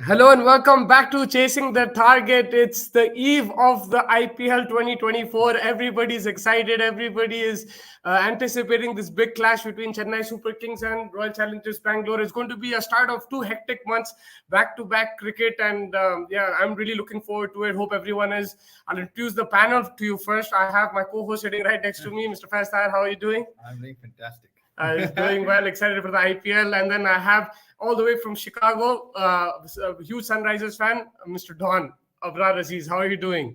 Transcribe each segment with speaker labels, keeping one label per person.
Speaker 1: Hello and welcome back to Chasing the Target. It's the eve of the IPL 2024. Everybody's excited. Everybody is anticipating this big clash between Chennai Super Kings and Royal Challengers Bangalore. It's going to be a start of 2 hectic months, back-to-back cricket. And I'm really looking forward to it. Hope everyone is. I'll introduce the panel to you first. I have my co-host sitting right next to me, Mr. Faiz Tahir. How are you doing?
Speaker 2: I'm doing fantastic.
Speaker 1: He's doing well, excited for the IPL. And then I have all the way from Chicago, a huge Sunrisers fan, Mr. Don Abrar Aziz. How are you doing?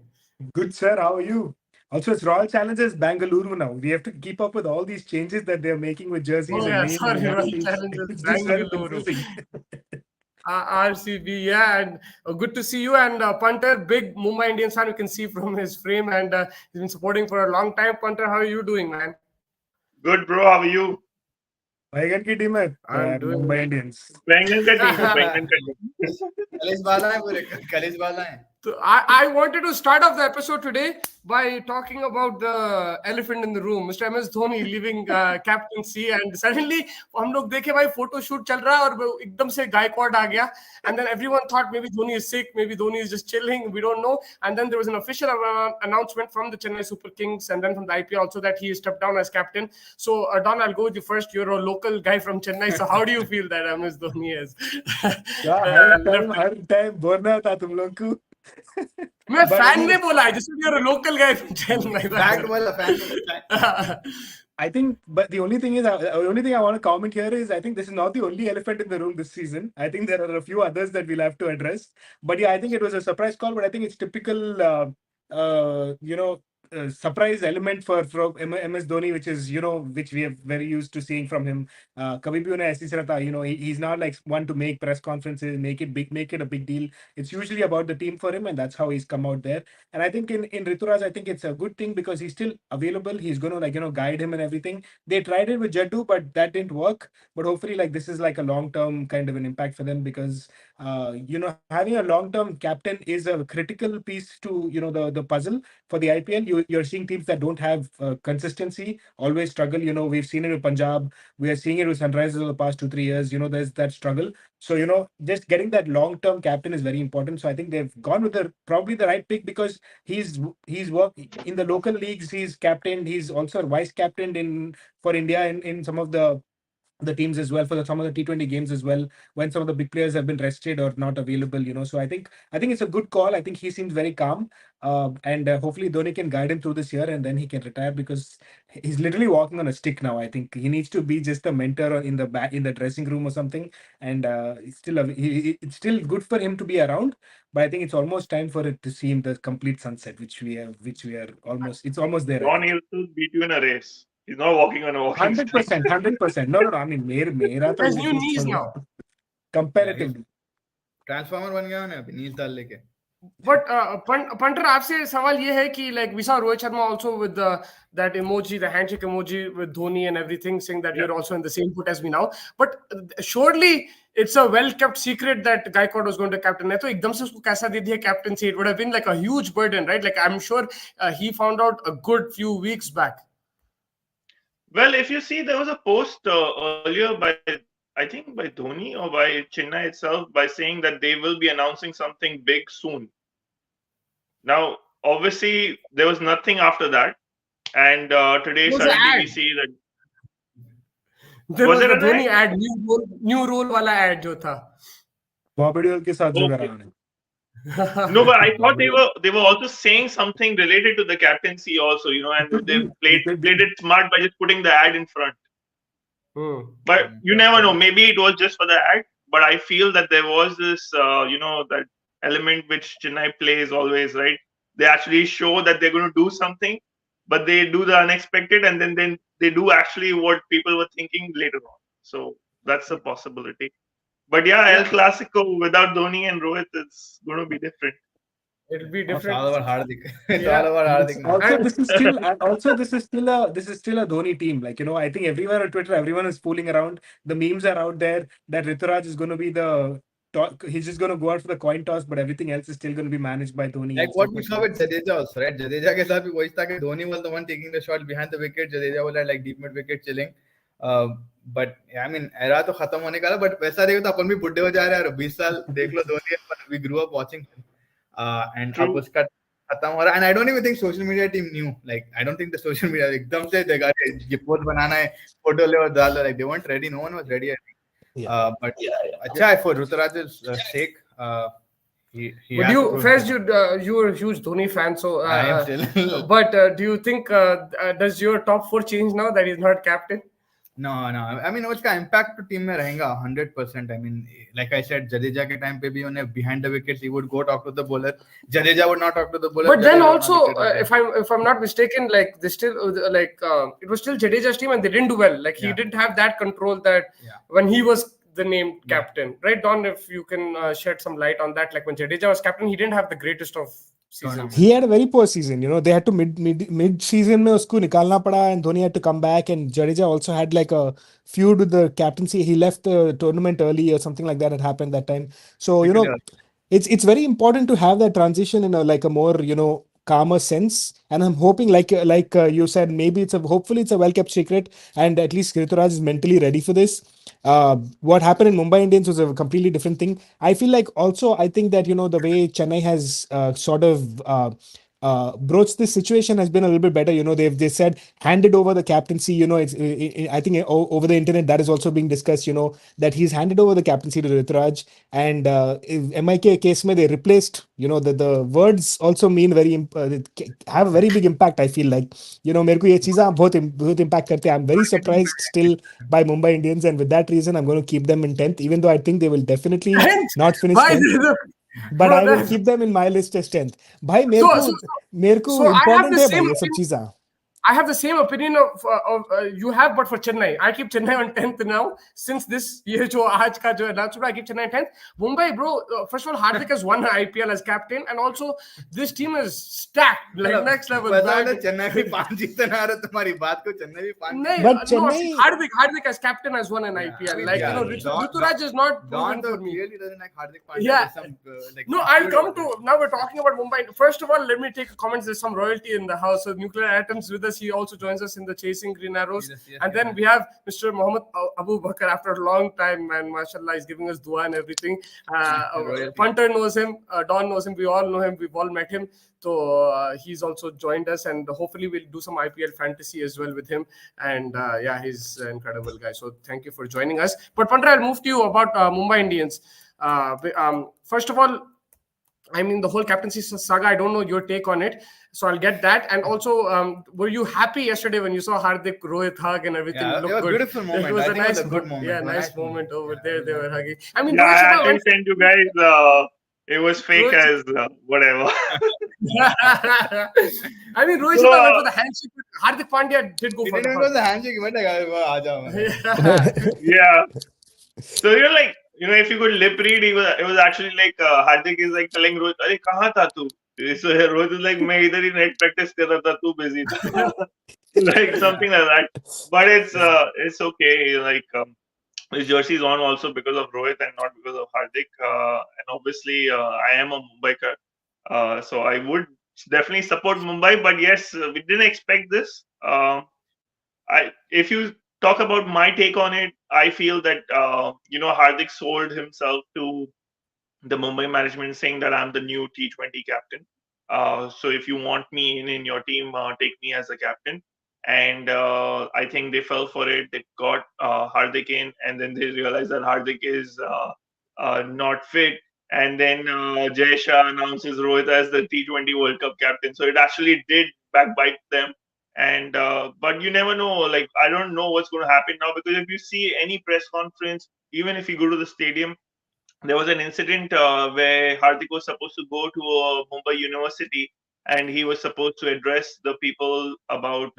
Speaker 3: Good, sir. How are you? Also, it's Royal Challengers Bangalore now. We have to keep up with all these changes that they're making with jerseys.
Speaker 1: Oh, yeah, sorry, Royal Challengers Bangalore. RCB, yeah, and good to see you. And Punter, big Mumbai Indians fan, you can see from his frame, and he's been supporting for a long time. Punter, how are you doing, man?
Speaker 4: Good, bro. How are you?
Speaker 3: बैंगन की team है Mumbai Indians
Speaker 4: बैंगन का team है बैंगन का team
Speaker 2: कलेश वाला है पूरे कलेश वाला है
Speaker 1: So I wanted to start off the episode today by talking about the elephant in the room, Mr. MS Dhoni leaving captaincy, and suddenly हम लोग देखे भाई photo shoot चल रहा है और एकदम से गायकवाड आ गया, and then everyone thought maybe Dhoni is sick, maybe Dhoni is just chilling, we don't know, and then there was an official announcement from the Chennai Super Kings and then from the IPL also that he stepped down as captain. So Don, I'll go with you first. You're a local guy from Chennai, so how do you feel that MS Dhoni is?
Speaker 3: Her time बोलना था तुम लोग को
Speaker 1: मैं fan ने बोला है, just you're a local guy from Chennai.
Speaker 2: Fact वाला fan.
Speaker 3: I think, but the only thing I want to comment here is I think this is not the only elephant in the room this season. I think there are a few others that we'll have to address. But yeah, I think it was a surprise call, but I think it's typical, surprise element for MS Dhoni, which is, which we are very used to seeing from him. Kabhi bhi unhe aise se rehta, he's not like one to make press conferences, make it a big deal. It's usually about the team for him, and that's how he's come out there. And I think in Rituraj, I think it's a good thing because he's still available. He's going to guide him and everything. They tried it with Jaddu, but that didn't work. But hopefully this is like a long-term kind of an impact for them because, having a long-term captain is a critical piece to, the puzzle for the IPL. You're seeing teams that don't have consistency always struggle. We've seen it with Punjab. We are seeing it with Sunrisers over the past 2-3 years. There's that struggle. So, just getting that long-term captain is very important. So I think they've gone with probably the right pick because he's worked in the local leagues. He's captained. He's also vice captained for India in some of the teams as well, for some of the T20 games as well, when some of the big players have been rested or not available, So I think it's a good call. I think he seems very calm, and hopefully Dhoni can guide him through this year, and then he can retire because he's literally walking on a stick now. I think he needs to be just a mentor in the dressing room or something, and it's still good for him to be around. But I think it's almost time for it to see him the complete sunset, which we are almost. It's almost there.
Speaker 4: Don will beat you in a race. He's not walking on a walking
Speaker 3: 100%. No. I mean, मेरा
Speaker 1: There's new knees now.
Speaker 3: Comparatively.
Speaker 2: Transformer बन गया ना नीज डाल लेके.
Speaker 1: But Punter, आपसे सवाल ये है कि like we saw Rohit Sharma also with that emoji, the handshake emoji with Dhoni and everything, saying that you're also in the same boat as me now. But surely it's a well-kept secret that Gaikwad was going to captain. नहीं तो एकदम से उसको कैसा दे दिया captaincy? It would have been like a huge burden, right? Like I'm sure he found out a good few weeks back.
Speaker 4: Well, if you see, there was a post earlier by Dhoni or by Chennai itself by saying that they will be announcing something big soon. Now, obviously, there was nothing after that. And today, suddenly we see that...
Speaker 1: There was a Dhoni ad, new role wala ad jo tha.
Speaker 3: Bobby Deol ke saath jo kara uन्होंने.
Speaker 4: No, but I thought they were also saying something related to the captaincy also, and they played it smart by just putting the ad in front. But you never know. Maybe it was just for the act. But I feel that there was this, that element which Chennai plays always, right? They actually show that they're going to do something, but they do the unexpected, and then they do actually what people were thinking later on. So that's a possibility. But yeah, El Clasico without Dhoni and Rohit, it's going to be different.
Speaker 1: It'll be
Speaker 2: It's
Speaker 1: different.
Speaker 2: all about Hardik. It's
Speaker 1: Yeah.
Speaker 2: all about Hardik. now.
Speaker 3: Also, this is still a Dhoni team. Like, I think everywhere on Twitter, everyone is fooling around. The memes are out there that Rituraj is going to be he's just going to go out for the coin toss, but everything else is still going to be managed by Dhoni.
Speaker 2: Like what we saw with Jadeja also, right? Jadeja ke saath bhi wahi tha ki Dhoni was the one taking the shot behind the wicket. Jadeja was at like deep mid wicket chilling. But I mean, era to khatam hone ka tha, but वैसा देखो तो अपन भी बुड्ढे हो जा रहे हैं यार. 20 साल देख लो Dhoni, we grew up watching him. And अब उसका खत्म हो रहा है. And I don't even think social media team knew. Like I don't think the social media एकदम से देखा ये पोस्ट बनाना है, फोटो ले और डाल. Like they weren't ready. No one was ready. I think. But अच्छा for Ruturaj's sake.
Speaker 1: But you were a huge Dhoni fan, so
Speaker 2: I am still.
Speaker 1: But do you think does your top 4 change now that he's not captain?
Speaker 2: No. I mean, उसका impact to team में रहेगा 100%. I mean, like I said, Jadeja के time पे भी उन्हें behind the wickets he would go talk to the bowler. Jadeja would not talk to the bowler.
Speaker 1: But then
Speaker 2: Jadeja
Speaker 1: also,
Speaker 2: would not
Speaker 1: if I'm not mistaken, like they still it was still Jadeja's team and they didn't do well. Like he didn't have that control that when he was the named captain, right? Don, if you can shed some light on that, like when Jadeja was captain, he didn't have the greatest of seasons.
Speaker 3: He had a very poor season. They had to mid season में उसको निकालना पड़ा, and Dhoni had to come back. And Jadeja also had like a feud with the captaincy. He left the tournament early or something like that had happened that time. So it's very important to have that transition in a more calmer sense. And I'm hoping, like you said, maybe hopefully it's a well-kept secret, and at least Rituraj is mentally ready for this. What happened in Mumbai Indians was a completely different thing. I feel like also, I think that, the way Chennai has sort of broached this situation has been a little bit better. They said handed over the captaincy. I think over the internet that is also being discussed. That he's handed over the captaincy to Rituraj, and MIK case mein they replaced. The words also mean have a very big impact. I feel like मेरे को ये चीज़ें बहुत impact करते हैं. I'm very surprised still by Mumbai Indians, and with that reason I'm going to keep them in 10th, even though I think they will definitely not finish 10th. But I will keep them in my list as 10th. भाई मेरे को important है भाई ये सब चीज़ें.
Speaker 1: I have the same opinion of you have, but for Chennai, I keep Chennai on 10th now. Since this year, I keep Chennai on 10th. Mumbai, bro. First of all, Hardik has won IPL as captain, and also this team is stacked, like next level.
Speaker 2: Chennai भी 5 जीतने आ रहे तुम्हारी बात को Chennai भी 5.
Speaker 3: But Chennai,
Speaker 1: Hardik as captain has won an IPL. Like Ruturaj is not
Speaker 2: Don
Speaker 1: for me.
Speaker 2: really doesn't like Hardik Pandya.
Speaker 1: Yeah. No, I'll come to now. We're talking about Mumbai. First of all, let me take comments. There's some royalty in the house. So Nuclear Atoms with us. He also joins us in the Chasing Green Arrows.
Speaker 2: Yes,
Speaker 1: and then we have Mr. Mohammed Abu Bakr after a long time, and mashallah, he's giving us dua and everything. Punter knows him, Don knows him, we all know him, we've all met him. So he's also joined us, and hopefully we'll do some IPL fantasy as well with him. And he's an incredible guy. So thank you for joining us. But Punter, I'll move to you about Mumbai Indians. First of all, I mean, the whole captaincy saga, I don't know your take on it. So I'll get that. And also, were you happy yesterday when you saw Hardik, Rohit hug and everything?
Speaker 2: Yeah,
Speaker 1: looked
Speaker 2: it was
Speaker 1: good.
Speaker 2: a beautiful moment.
Speaker 1: It was
Speaker 2: I
Speaker 1: a
Speaker 2: think
Speaker 1: nice,
Speaker 2: it was a good moment.
Speaker 1: Yeah, nice moment over there. They were hugging. I mean,
Speaker 4: I can send you guys. It was fake as whatever.
Speaker 1: I mean, Rohit Sharma went for the handshake. Hardik Pandya did go for the hug.
Speaker 2: the handshake.
Speaker 4: Yeah. So you're like, if you could lip read, it was actually like Hardik is like telling Rohit, "Arey, kahan tha tu?" So Rohit is like, "मैं इधर ही net practice कर रहा था, तू busy था." Like something like that. But it's okay. Like his jersey is on also because of Rohit and not because of Hardik. And obviously, I am a Mumbaiker, so I would definitely support Mumbai. But yes, we didn't expect this. If you talk about my take on it, I feel that Hardik sold himself to the Mumbai management, saying that I'm the new T20 captain. So if you want me in your team, take me as a captain. And I think they fell for it. They got Hardik in, and then they realized that Hardik is not fit. And then Jay Shah announces Rohit as the T20 World Cup captain. So it actually did backbite them. And but you never know. Like, I don't know what's going to happen now, because if you see any press conference, even if you go to the stadium, there was an incident where Hardik was supposed to go to Mumbai University, and he was supposed to address the people about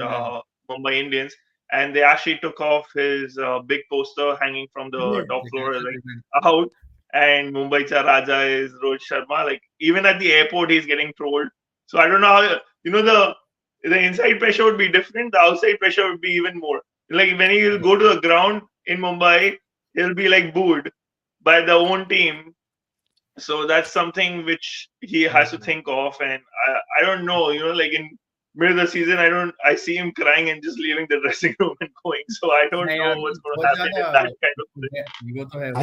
Speaker 4: Mumbai Indians, and they actually took off his big poster hanging from the top floor, like, out. And Mumbai Cha Raja is Rohit Sharma. Like, even at the airport, he's getting trolled. So I don't know how, the inside pressure would be different. The outside pressure would be even more. Like, when he will go to the ground in Mumbai, he'll be like booed by the own team. So that's something which he has to think of. And I don't know, like, in middle of the season, I see him crying and just leaving the dressing room and going. So I don't know what's going to happen in that kind of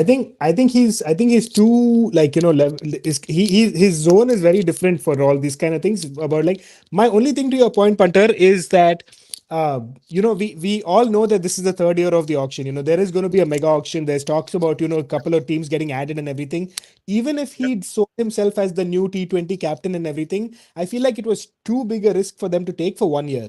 Speaker 4: thing.
Speaker 3: I think he's too, like, his zone is very different for all these kind of things. About, like, my only thing to your point, Punter, is that we all know that this is the third year of the auction. There is going to be a mega auction. There's talks about a couple of teams getting added and everything. Even if he'd sold himself as the new T20 captain and everything, I feel like it was too big a risk for them to take for 1 year.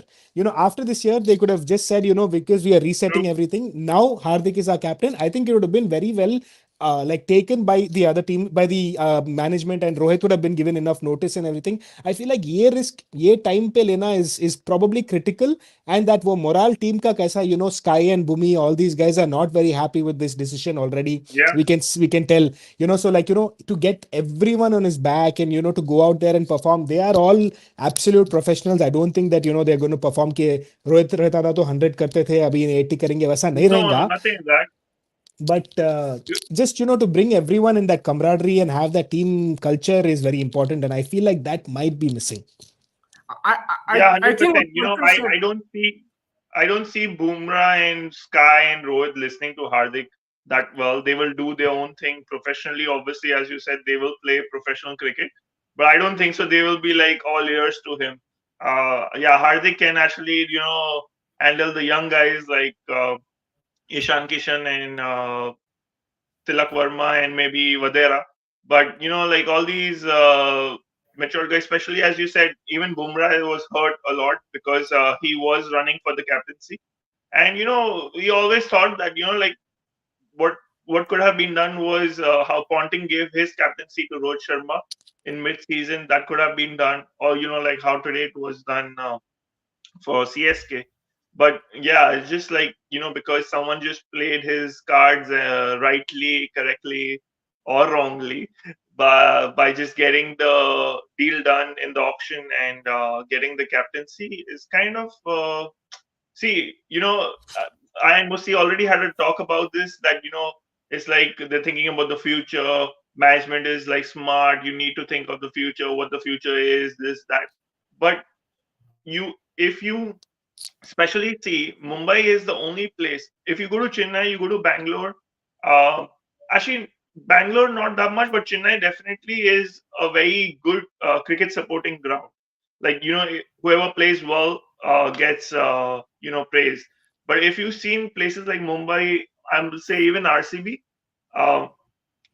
Speaker 3: After this year, they could have just said, because we are resetting everything. Now Hardik is our captain. I think it would have been very well like taken by the other team, by the management, and Rohit would have been given enough notice and everything. I feel like ye risk, ye time pe lena is probably critical, and that wo morale team ka kaisa, Sky and Bhumi, all these guys are not very happy with this decision already.
Speaker 4: Yeah.
Speaker 3: We can tell, so, like, to get everyone on his back and, to go out there and perform, they are all absolute professionals. I don't think that, they're going to perform ke Rohit रहता था तो 100 करते थे, अभी 80 करेंगे, वैसा नहीं रहेगा.
Speaker 4: No, nothing like that.
Speaker 3: But just, to bring everyone in that camaraderie and have that team culture is very important. And I feel like that might be missing.
Speaker 4: I think, I don't see Bumrah and Sky and Rohit listening to Hardik that well. They will do their own thing professionally. Obviously, as you said, they will play professional cricket, but I don't think so. They will be like all ears to him. Hardik can actually, handle the young guys like Ishan Kishan and Tilak Verma and maybe Vadera. But, like all these mature guys, especially as you said, even Bumrah was hurt a lot because he was running for the captaincy. And, we always thought that, like what could have been done was how Ponting gave his captaincy to Rohit Sharma in mid-season. That could have been done. Or, like how today it was done for CSK. But yeah, it's just like, because someone just played his cards rightly, correctly, or wrongly by just getting the deal done in the auction and getting the captaincy is kind of, I and Musi already had a talk about this, that, it's like they're thinking about the future. Management is like smart. You need to think of the future, what the future is, this, that. But if you especially see, Mumbai is the only place. If you go to Chennai, you go to Bangalore. Actually, Bangalore not that much, but Chennai definitely is a very good cricket supporting ground. Like, whoever plays well gets praise. But if you've seen places like Mumbai, I would say even RCB. I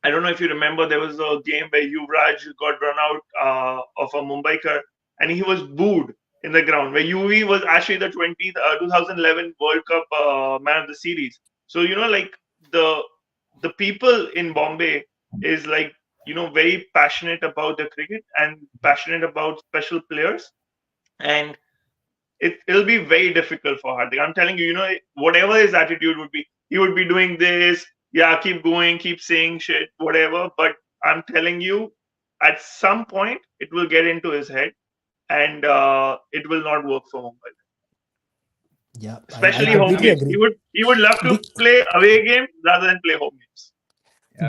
Speaker 4: don't know if you remember, there was a game where Yuvraj got run out of a Mumbaikar, and he was booed in the ground, where UV was actually the 2011 World Cup man of the series. So, like the people in Bombay is like, very passionate about the cricket and passionate about special players. And it'll be very difficult for Hardik. I'm telling you, whatever his attitude would be, he would be doing this. Yeah, keep going, keep saying shit, whatever. But I'm telling you, at some point, it will get into his head. And it will not work for Mumbai.
Speaker 3: Yeah,
Speaker 4: especially home games. He would love to play away games rather than play home games.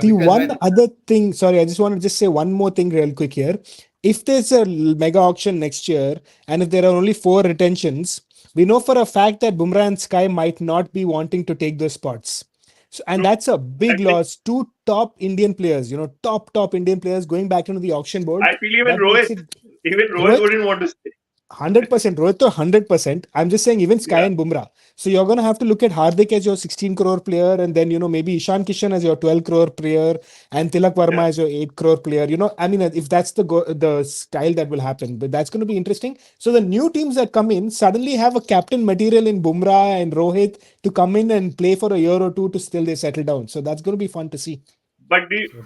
Speaker 3: Yeah, other thing, sorry, I just want to just say one more thing real quick here. If there's a mega auction next year, and if there are only 4 retentions, we know for a fact that Bumrah and Sky might not be wanting to take those spots. So, and that's a big loss. 2 top Indian players, top Indian players going back into the auction board.
Speaker 4: I feel even Rohit wouldn't want to stay.
Speaker 3: 100%, Rohit, to 100%. I'm just saying, even Sky
Speaker 4: Yeah.
Speaker 3: and Bumrah. So you're going to have to look at Hardik as your 16 crore player, and then, maybe Ishan Kishan as your 12 crore player, and Tilak Verma
Speaker 4: Yeah.
Speaker 3: as your 8 crore player. I mean, if that's the style that will happen, but that's going to be interesting. So the new teams that come in suddenly have a captain material in Bumrah and Rohit to come in and play for a year or two to still they settle down. So that's going to be fun to see.
Speaker 4: But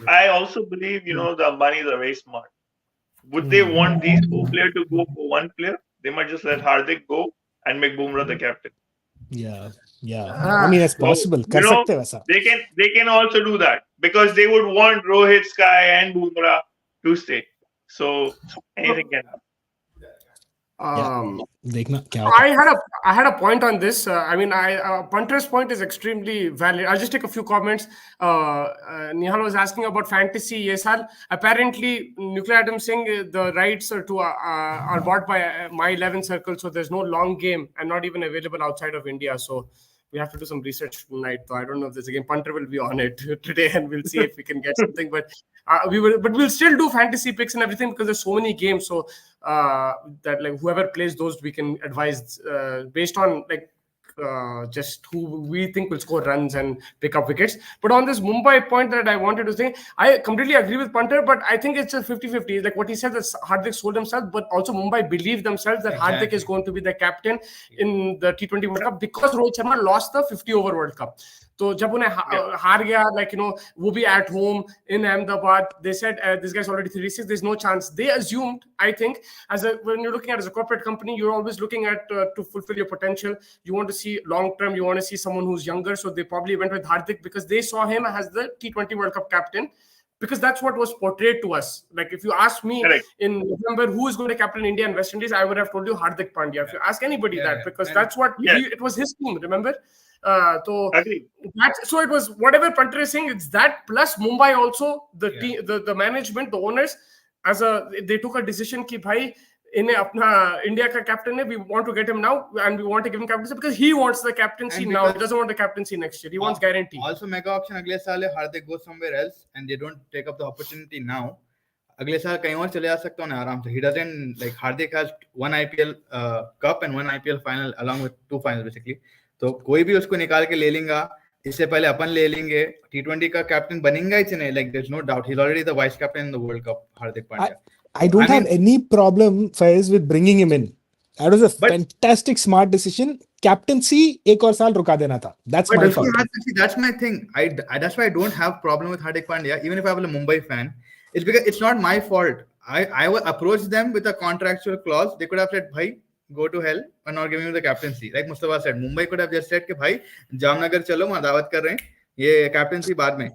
Speaker 4: I also believe, the Ambanis are very smart. Would they want these 4 players to go for 1 player? They might just let Hardik go and make Bumrah the captain.
Speaker 3: Yeah. I mean, it's
Speaker 4: So,
Speaker 3: possible. Kar sakte वैसा.
Speaker 4: they can also do that because they would want Rohit, Sky, and Bumrah to stay. So anything can happen.
Speaker 3: देखना क्या होता है.
Speaker 1: I had a point on this. I mean, Punter's point is extremely valid. I'll just take a few comments. Nihal was asking about fantasy. Yes, apparently Nuclear Atom Singh, the rights are bought by My 11 Circle, so there's no long game and not even available outside of India. So we have to do some research tonight. So I don't know if there's a game. Punter will be on it today, and we'll see if we can get something. But we'll still do fantasy picks and everything because there's so many games. So that like whoever plays those, we can advise based on like just who we think will score runs and pick up wickets. But on this Mumbai point that I wanted to say, I completely agree with Punter, but I think it's a 50-50. Like what he said, that Hardik sold himself, but also Mumbai believe themselves that Hardik is going to be the captain in the T20 World Cup because Rohit Sharma lost the 50-over World Cup. So जब उन्हें हार गया, like वो भी at home in Ahmedabad, they said this guy's already 36, there's no chance. They assumed, I think, when you're looking at as a corporate company, you're always looking at to fulfill your potential. You want to see long term, you want to see someone who's younger. So they probably went with Hardik because they saw him as the T20 World Cup captain. Because that's what was portrayed to us. Like if you ask me in November who is going to captain India and West Indies, I would have told you Hardik Pandya. If you ask anybody because that's what it was his team. Remember. So it was whatever Punter is saying. It's that plus Mumbai also the management, the owners, they took a decision कि भाई इन्हें अपना India का captain है, we want to get him now and we want to give him captaincy because he wants the captaincy now. He doesn't want the captaincy next year. He wants guarantee.
Speaker 2: Also mega option अगले साल है Hardik goes somewhere else and they don't take up the opportunity now. अगले साल कहीं और चले जा सकता हूँ ना आराम से. He doesn't like Hardik has one IPL cup and one IPL final along with 2 finals basically. तो कोई भी उसको निकाल के ले लेगा. इससे पहले अपन ले लेंगे. T20 का कैप्टन बनेगा ही नहीं. Like there's no doubt. He's already the vice captain in the World Cup. Hardik Pandya.
Speaker 3: I don't have any problem, Faiz, with bringing him in. That was a fantastic, smart decision. Captaincy, एक और साल रुका देना था. That's my fault.
Speaker 2: That's my thing. That's why I don't have problem with Hardik Pandya, even if I was a Mumbai fan. It's because it's not my fault. I would approach them with a contractual clause. They could have said, "Bhai, go to hell," and not giving you the captaincy. Like Mustafa said, Mumbai could have just said, "कि भाई जामनगर चलो, मैं दावत कर रहे हैं. ये captaincy बाद में."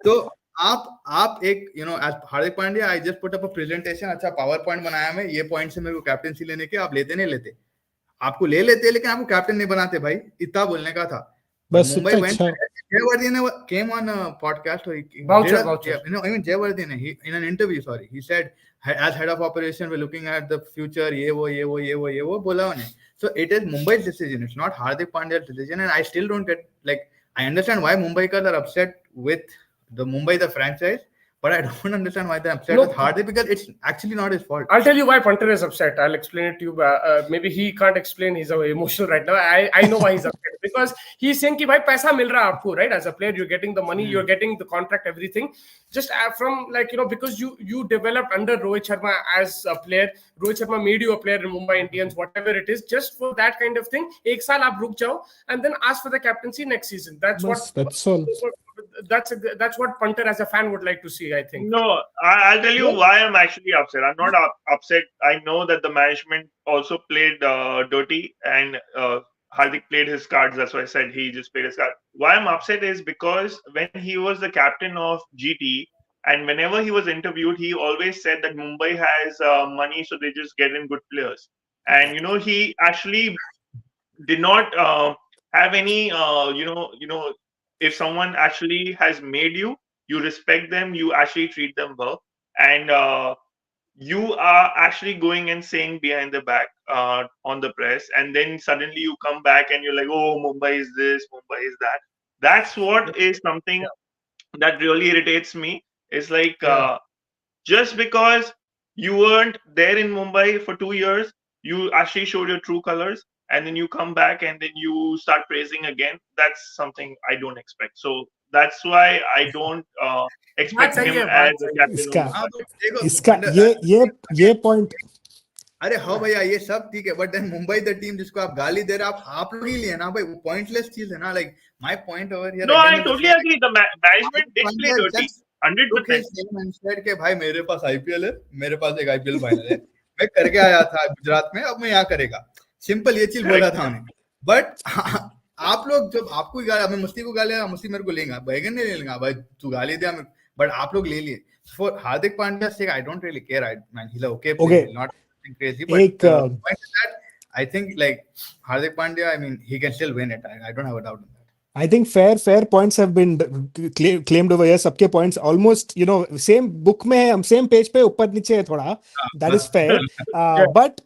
Speaker 2: तो आप एक as Hardik Pandya, I just put up a presentation, अच्छा PowerPoint बनाया मैं, ये point से मेरे को कैप्टेंसी लेने के, आप लेते नहीं लेते, आपको ले लेते लेकिन आपको कैप्टन नहीं बनाते भाई, इतना बोलने का था.
Speaker 3: बस
Speaker 2: Mumbai went. Jayawardene came on a podcast. Even Jayawardene, in an interview, he said, as head of operation, we're looking at the future. ये वो बोला उन्हें. So it is Mumbai's decision. It's not Hardik Pandya's decision, and I still don't get I understand why Mumbaikars are upset with the Mumbai, the franchise, but I don't understand why they're upset with Hardik because it's actually not his fault.
Speaker 1: I'll tell you why Punter is upset. I'll explain it to you. Maybe he can't explain. He's emotional right now. I know why he's upset because he's saying कि भाई पैसा मिल रहा है आपको, right? As a player, you're getting the money, you're getting the contract, everything. Just from because you developed under Rohit Sharma as a player. Rohit Sharma made you a player in Mumbai Indians, whatever it is. Just for that kind of thing, एक साल आप रुक जाओ and then ask for the captaincy next season. That's all. That's what Punter as a fan would like to see, I think.
Speaker 4: No, I'll tell you why I'm actually upset. I'm not upset. I know that the management also played dirty and Hardik played his cards. That's why I said he just played his card. Why I'm upset is because when he was the captain of GT and whenever he was interviewed, he always said that Mumbai has money, so they just get in good players. And, he actually did not have any, if someone actually has made you respect them, you actually treat them well. And you are actually going and saying behind the back on the press. And then suddenly you come back and you're like, oh, Mumbai is this, Mumbai is that. That's what is something that really irritates me. It's like just because you weren't there in Mumbai for 2 years, you actually showed your true colors, and then you come back and then you start praising again. That's something I don't expect. So that's why I don't expect
Speaker 1: Baat sahi
Speaker 4: him
Speaker 1: hai,
Speaker 4: as
Speaker 1: baat
Speaker 4: a
Speaker 1: sahi hai.
Speaker 4: captain.
Speaker 3: इसका
Speaker 2: हाँ तो देखो
Speaker 3: इसका ये point
Speaker 2: अरे हाँ भैया ये सब ठीक है but then Mumbai the team जिसको आप गाली दे रहे हो आप लोग ही लिए ना भाई वो पॉइंटलेस चीज है ना like my point over here
Speaker 4: No, I totally agree. The management did play dirty, 100%.
Speaker 2: Said के भाई मेरे पास आईपीएल है मेरे पास एक आईपीएल फाइनल है मैं करके आया था गुजरात में अब मैं यहाँ करेगा सिंपल ये चीज बोला था उन्हें बट आप लोग जब आपको मैं मुस्ती को गाली मुस्ती मेरे को लेगा बैगन नहीं लेगा भाई तू गाली दिया बट आप लोग ले लिए फॉर हार्दिक पांड्या से I don't really care I man he okay not crazy but point is that I think like Hardik Pandya I mean he can still win it I don't have a doubt on that
Speaker 3: I think fair points have been claimed over here सबके points almost you know same book में है हम same page पे ऊपर नीचे है थोड़ा that is fair but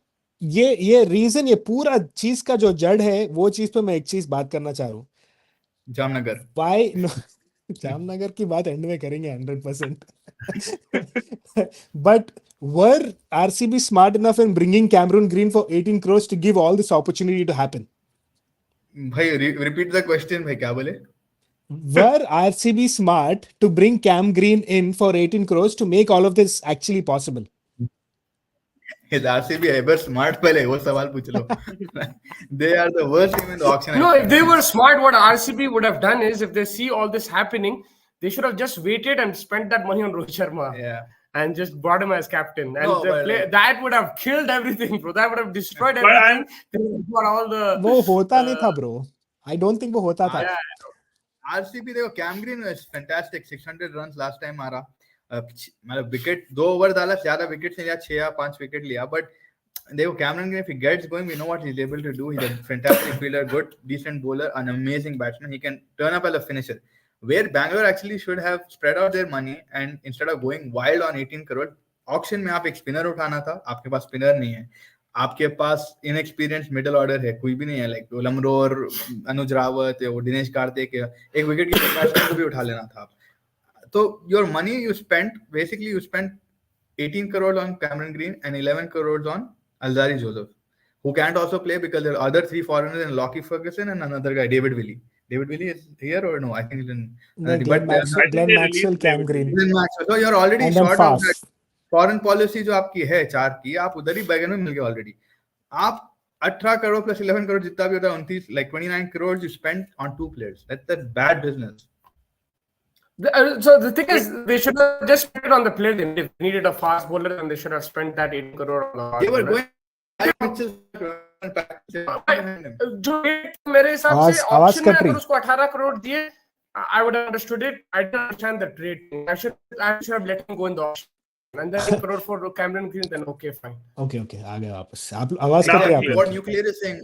Speaker 3: ये reason ये पूरा चीज का जो जड़ है वो चीज पे मैं एक चीज बात करना चाह रहा हूँ
Speaker 2: जामनगर
Speaker 3: why no जामनगर की बात एंड में करेंगे 100% but were RCB smart enough in bringing Cameron Green for 18 crores to give all this opportunity to happen?
Speaker 2: भाई repeat the question भाई क्या बोले?
Speaker 3: Were RCB smart to bring Cam Green in for 18 crores to make all of this actually possible?
Speaker 2: Is RCB ever smart? पहले वो सवाल पूछ लो. They are the worst team in the auction.
Speaker 1: No, if they were smart, what RCB would have done is if they see all this happening, they should have just waited and spent that money on Rohit Sharma.
Speaker 2: Yeah.
Speaker 1: And just brought him as captain, and
Speaker 2: No,
Speaker 1: that would have killed everything, bro. That would have destroyed everything. For all the
Speaker 3: वो होता नहीं था, bro. I don't think वो होता था.
Speaker 2: RCB देखो Cam Green was fantastic. 600 runs last time मारा. मतलब विकेट 2 ओवर डाला ज्यादा विकेट से लिया 6 या 5 विकेट लिया बट देखो Cameron Green if he gets going we know what he's able to do. He's a fantastic fielder, good decent bowler, an amazing batsman. He can turn up as a finisher. Where Bangalore actually should have spread out their money and instead of going wild on 18 crore auction में आप एक spinner उठाना था. आपके पास spinner नहीं है, आपके पास inexperience middle order है, कोई भी नहीं है लाइक लमरोर, अनुज रावत, दिनेश कार्तिक, एक विकेट कीपर बैट्समैन को भी उठा लेना था. So your money you spent, basically you spent 18 crores on Cameron Green and 11 crores on Alzarri Joseph, who can't also play because there are other 3 foreigners in Lockie Ferguson and another guy, David Willey. David Willey is here or no? I think he's in...
Speaker 3: Glenn Maxwell, Cam Green.
Speaker 2: Glenn Maxwell. So you're already
Speaker 3: and
Speaker 2: short of that foreign policy जो आपकी है 4 की, आप उधर ही बैगन में मिल गए already. आप 18 crore plus 11 crore जितना भी होता है 29, like 29 crores you spent on 2 players. That's bad business.
Speaker 1: So the thing is, they should have just spent it on the player. If they needed a fast bowler, then they should have spent that 18 crore on the fast
Speaker 2: They were
Speaker 1: bowler. जो मेरे हिसाब से option में अगर उसको 18 करोड़ दिए, I would have understood it. I didn't understand the trade. I should have let him go in the auction. And then 1 crore for Cameron Green, then okay, fine.
Speaker 3: Okay, आ गए वापस. आप आवाज कट रहे हैं.
Speaker 2: What Nuclear is saying,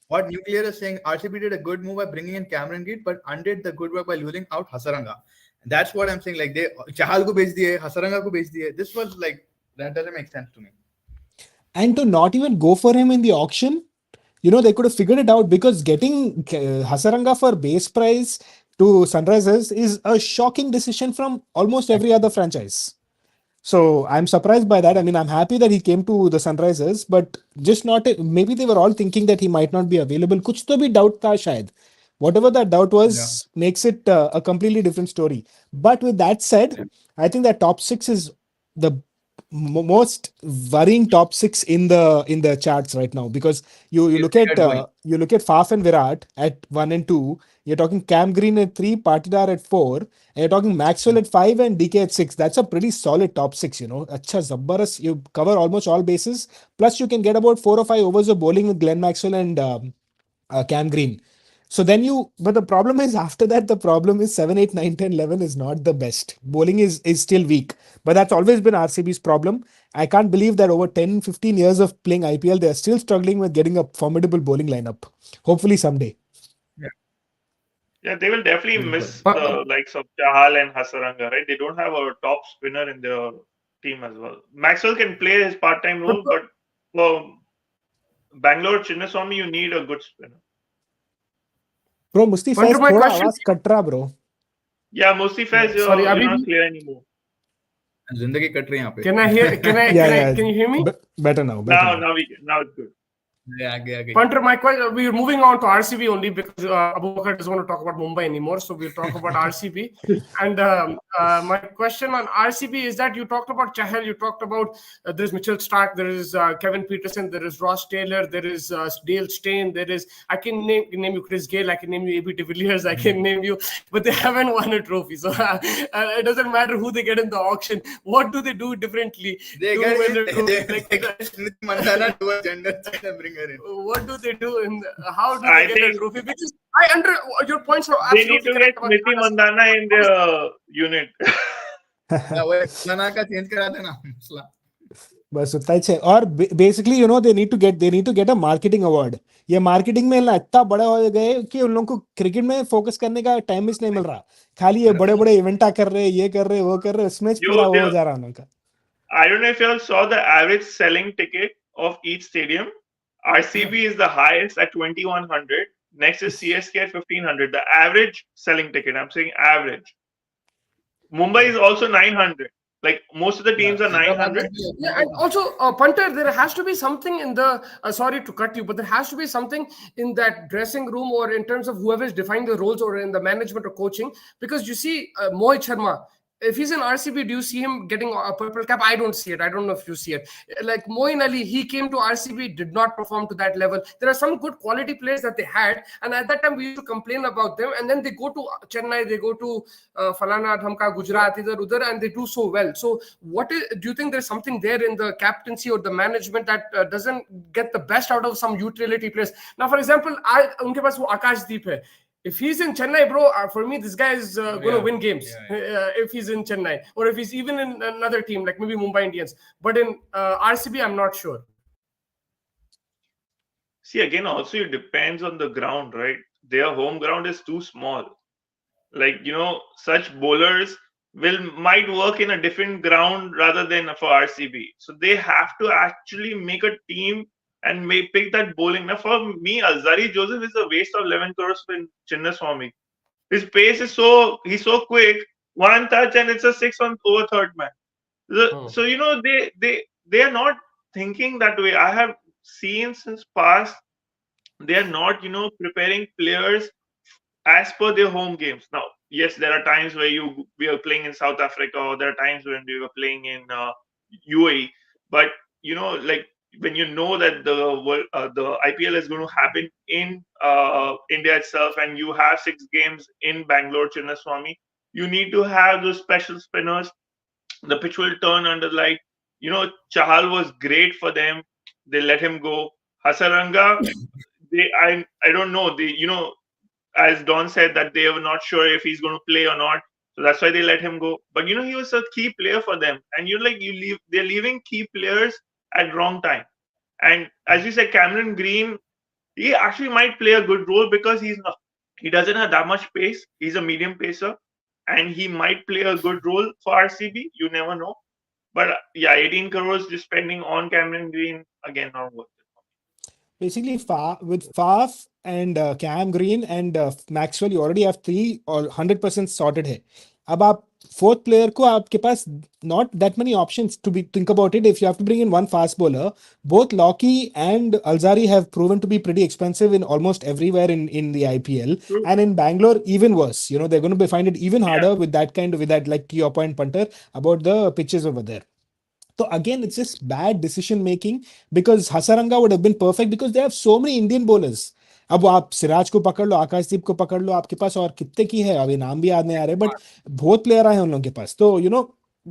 Speaker 2: what Nuclear is saying, RCB did a good move by bringing in Cameron Green, but undid the good work by losing out Hasaranga. That's what I'm saying. Like they Chahal को बेच दिए, Hasaranga को बेच दिए. This was like that doesn't make sense to me.
Speaker 3: And to not even go for him in the auction, you know, they could have figured it out because getting Hasaranga for base price to Sunrisers is a shocking decision from almost every other franchise. So I'm surprised by that. I mean, I'm happy that he came to the Sunrisers, but just not. Maybe they were all thinking that he might not be available. कुछ तो भी doubt था शायद. Whatever that doubt was makes it a completely different story. But with that said, I think that top 6 is the most worrying top 6 in the charts right now because you look at Faf and Virat at 1 and 2. You're talking Cam Green at 3, Patidar at 4, and you're talking Maxwell at 5 and DK at 6. That's a pretty solid top 6, you know. Acha Zabbaras, you cover almost all bases. Plus, you can get about 4 or 5 overs of bowling with Glenn Maxwell and Cam Green. So then but the problem is after that, the problem is 7, 8, 9, 10, 11 is not the best. Bowling is still weak. But that's always been RCB's problem. I can't believe that over 10, 15 years of playing IPL, they're still struggling with getting a formidable bowling lineup. Hopefully someday.
Speaker 4: Yeah, they will definitely miss the likes of Chahal and Hasaranga, right? They don't have a top spinner in their team as well. Maxwell can play his part-time role, but for Bangalore, Chinnaswamy, you need a good spinner.
Speaker 3: Bro, Musti Faiz thoda awaaz cut raha, bro.
Speaker 4: Yeah, Musti Faiz, you're not clear anymore.
Speaker 2: जिंदगी cut रही है यहाँ पे.
Speaker 1: Can I hear? Can you hear me?
Speaker 3: Better now. Better now.
Speaker 4: Now it's good.
Speaker 2: आगे.
Speaker 1: Punter, my question, we're moving on to RCB only because Abu Bakar doesn't want to talk about Mumbai anymore. So we'll talk about RCB. And my question on RCB is that you talked about Chahal, you talked about there's Mitchell Stark, there is Kevin Peterson, there is Ross Taylor, there is Dale Steyn, there is, I can name you Chris Gayle, I can name you AB de Villiers, I can name you, but they haven't won a trophy. So it doesn't matter who they get in the auction. What do they do differently?
Speaker 2: They
Speaker 1: to
Speaker 2: get
Speaker 1: win a trophy?
Speaker 2: Smriti Mandhana to a gender check and bring her in.
Speaker 1: What do they do in how do
Speaker 4: I
Speaker 1: they get a
Speaker 4: think-
Speaker 1: trophy? Because I under your points are
Speaker 4: They
Speaker 1: absolutely
Speaker 4: need to
Speaker 1: correct
Speaker 4: get
Speaker 1: about
Speaker 4: Smriti
Speaker 1: Tata.
Speaker 4: Mandhana in their unit.
Speaker 2: Yeah, वो Mandhana का change करा देना मसला.
Speaker 3: बस उतना ही है. और basically they need to get a marketing award. ये मार्केटिंग में इतना बड़ा हो गए कि उन लोगों को क्रिकेट में फोकस करने का टाइम नहीं मिल रहा. खाली ये बड़े बड़े इवेंट कर रहे, ये कर रहे, वो कर रहे, उसमें पूरा हो जा रहा है उनका.
Speaker 4: I don't know if you all saw the average selling ticket of each stadium. RCB is the highest at 2,100. Next is CSK at 1,500. The average selling ticket, I'm saying average. Mumbai is also 900. Like most of the teams are 900.
Speaker 1: Yeah, and also, Punter, there has to be something in the. Sorry to cut you, but there has to be something in that dressing room or in terms of whoever is defining the roles or in the management or coaching. Because you see, Mohit Sharma, if he's in RCB, do you see him getting a purple cap? I don't see it. I don't know if you see it. Like Moeen Ali, he came to RCB, did not perform to that level. There are some good quality players that they had, and at that time we used to complain about them. And then they go to Chennai, they go to Falana, Dhamka, Gujarat, idhar, and they do so well. So, do you think there's something there in the captaincy or the management that doesn't get the best out of some utility players? Now, for example, unke paas wo Akash Deep hai. If he's in Chennai, bro, for me, this guy is going to win games. If he's in Chennai, or if he's even in another team, like maybe Mumbai Indians. But in RCB, I'm not sure.
Speaker 4: See, again, also it depends on the ground, right? Their home ground is too small. Like, such bowlers might work in a different ground rather than for RCB. So they have to actually make a team and may pick that bowling. Now, for me, Alzari Joseph is a waste of 11 crores for Chinnaswamy. His pace is he's so quick. One touch and it's a 6 on over third man. So they are not thinking that way. I have seen since past, they are not preparing players as per their home games. Now, yes, there are times where we are playing in South Africa, or there are times when we were playing in UAE. But like, when you know that the IPL is going to happen in India itself, and you have 6 games in Bangalore, Chinnaswamy, you need to have those special spinners. The pitch will turn under light. Chahal was great for them. They let him go. Hasaranga, I don't know. As Don said, that they were not sure if he's going to play or not. So that's why they let him go. But he was a key player for them. And they're leaving key players at wrong time. And as you said, Cameron Green, he actually might play a good role because he doesn't have that much pace. He's a medium pacer, and he might play a good role for RCB. You never know. But yeah, 18 crores just spending on Cameron Green, again, not worth it.
Speaker 3: Basically, with Faf and Cam Green and Maxwell, you already have 3 or 100% sorted hai. अब आप fourth player को आपके पास not that many options to think about it. If you have to bring in one fast bowler, both Lockie and Alzari have proven to be pretty expensive in almost everywhere in the IPL.
Speaker 4: True.
Speaker 3: And in Bangalore, even worse. They're going to find it even harder with that like to your point, Punter, about the pitches over there. So again, it's just bad decision making, because Hasaranga would have been perfect because they have so many Indian bowlers. अब आप सिराज को पकड़ लो, आकाशदीप को पकड़ लो, आपके पास और कितने की है, अभी नाम भी याद नहीं आ रहे, बट बहुत प्लेयर आए हैं उन लोगों के पास. तो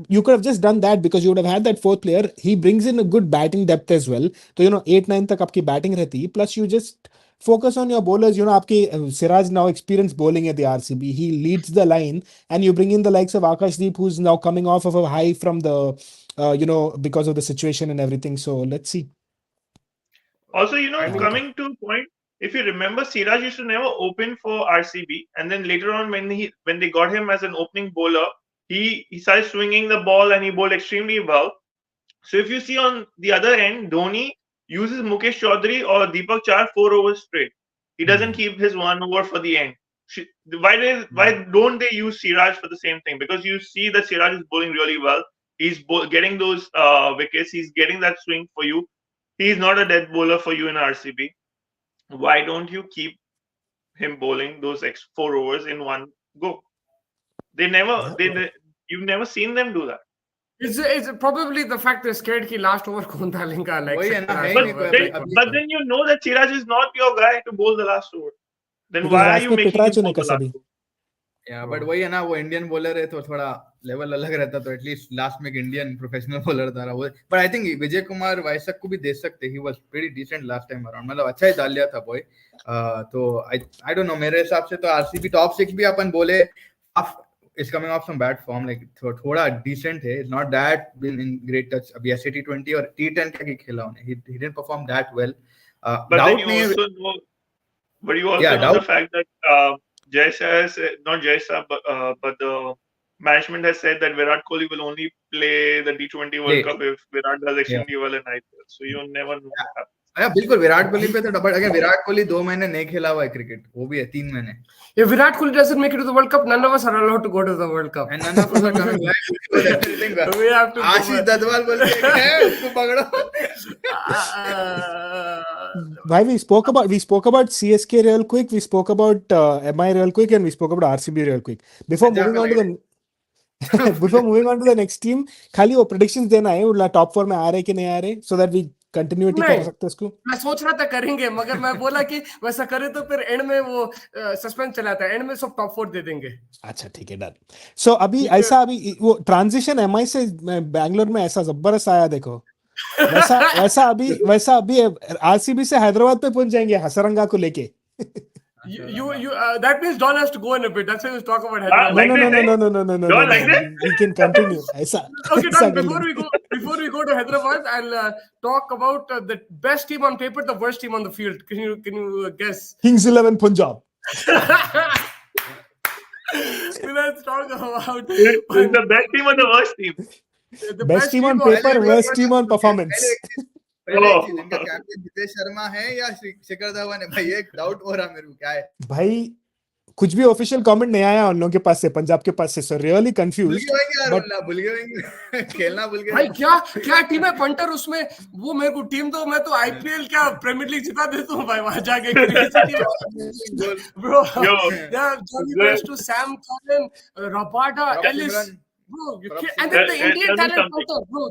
Speaker 3: you could have just done that because you would have had that fourth player. He brings in a good batting depth as well. So 8-9 तक आपकी batting रहती. Plus you just focus on your bowlers. आपकी Siraj now experienced bowling at the RCB. He leads the line, and you bring in the likes of Akashdeep, who's now coming off of a high from the because of the situation and everything. So let's see.
Speaker 4: Also, coming to point, if you remember, Siraj used to never open for RCB, and then later on when they got him as an opening bowler, he started swinging the ball and he bowled extremely well. So if you see on the other end, Dhoni uses Mukesh Chaudhary or Deepak Chahar 4 overs straight. He doesn't keep his 1 over for the end. Why don't they use Siraj for the same thing? Because you see that Siraj is bowling really well. He's getting those wickets. He's getting that swing for you. He's not a dead bowler for you in RCB. Why don't you keep him bowling those 4 overs in one go? You've never seen them do that.
Speaker 1: It's probably the fact they're scared कि last over कौन डालेगा like
Speaker 2: वही है ना, है ही
Speaker 4: But
Speaker 2: नहीं कोई
Speaker 4: then,
Speaker 2: अभी
Speaker 4: but then you know that Siraj is not your guy to bowl the last over. Then
Speaker 3: Because
Speaker 4: why are
Speaker 3: last
Speaker 4: you
Speaker 3: में
Speaker 4: making
Speaker 3: पिटरा
Speaker 4: him
Speaker 3: चुने
Speaker 4: bowl the
Speaker 3: कैसा
Speaker 4: last
Speaker 3: भी
Speaker 4: over?
Speaker 2: या बट वही है ना, वो इंडियन बॉलर है तो थोड़ा लेवल अलग रहता, तो एटलीस्ट लास्ट में एक इंडियन प्रोफेशनल बॉलर था वो. But I think Vijay Kumar Vyshak को भी दे सकते, he was pretty decent last time around, मतलब अच्छा ही डाल लिया था बॉय. तो आई डोंट नो, मेरे हिसाब से तो आरसीबी टॉप 6 भी अपन बोले is coming off some bad form, like थोड़ा decent है, it's not that been in great touch. अभी ऐसे T20 और T10 क्या खेला उन्हें, he didn't perform that well.
Speaker 4: But then you also know, know the fact that Jay Shah not Jay Shah, but the management has said that Virat Kohli will only play the T20 World Cup if Virat does extremely well in IPL. So you never know what happens.
Speaker 2: बिल्कुल विराट कोहली पे तो double. अगर विराट कोहली 2 महीने नहीं खेला हुआ है cricket, वो भी है 3 महीने.
Speaker 1: If Virat Kohli doesn't make it to the World Cup, none of us are allowed to go to the World Cup.
Speaker 2: And none of us are coming back.
Speaker 1: We have to.
Speaker 2: आशीष ददवाल बोल के है, उसको पकड़ो.
Speaker 3: Why we spoke about CSK real quick, we spoke about MI real quick, and we spoke about RCB real quick. Before moving on to the next team, खाली वो predictions देना है, वो top 4 में आ रहे कि नहीं आ रहे, so that we continuity कर सकते उसको.
Speaker 1: मैं सोच रहा था करेंगे, मगर मैं बोला कि वैसा करे तो फिर एंड में वो सस्पेंस चलाता है, एंड में सब टॉप 4 दे देंगे.
Speaker 3: अच्छा ठीक है, डन. सो अभी ऐसा अभी वो ट्रांजिशन एमआई से बैंगलोर में ऐसा जबरदस्त आया, देखो वैसा अभी आरसीबी से हैदराबाद पे पहुंच जाएंगे हसरंगा को लेके.
Speaker 1: That means Don has to go in a bit. That's why we talk about Hyderabad.
Speaker 3: No. We can continue. ऐसा.
Speaker 1: Okay, Don, before we go to Hyderabad, I'll talk about the best team on paper, the worst team on the field. Can you guess?
Speaker 3: Kings 11 Punjab.
Speaker 1: Let's talk about
Speaker 4: the best team or the worst team.
Speaker 1: The
Speaker 3: best team on paper, worst team on performance.
Speaker 2: इनका captain Jitesh Sharma है या शिखर धवन है भाई, एक doubt हो रहा मेरे को, क्या है
Speaker 3: भाई. कुछ भी ऑफिशियल कमेंट नहीं आया उन लोगों के पास से, पंजाब के पास से. So really confused.
Speaker 2: भूल गए खेलना भूल गए
Speaker 1: भाई. क्या टीम है पंटर उसमें, वो मेरे को टीम दो, मैं तो आईपीएल क्या प्रीमियर लीग जिता देता हूं भाई वहां जाके. ब्रो या टू Sam Curran, Rabada, Ellis, bro, and then the Indian talent also, bro.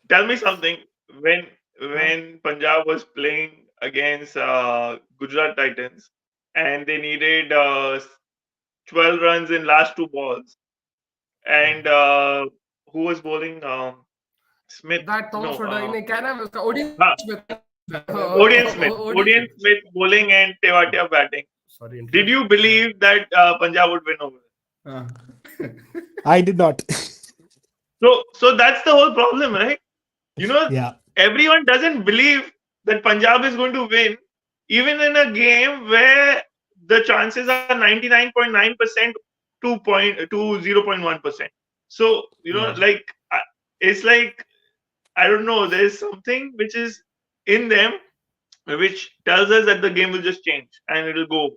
Speaker 4: Tell me something. When Punjab was playing against Gujarat Titans and they needed 12 runs in last 2 balls, and who was bowling? Smith.
Speaker 1: That Thomas नहीं क्या नाम है उसका?
Speaker 4: Odion Smith bowling and Tewatia batting.
Speaker 1: Sorry.
Speaker 4: Did you believe that Punjab would win over?
Speaker 3: I did not.
Speaker 4: So that's the whole problem, right? You know, everyone doesn't believe that Punjab is going to win, even in a game where the chances are 99.9% to 0.1%. So, you know, like, it's like, I don't know, there's something which is in them which tells us that the game will just change and it'll go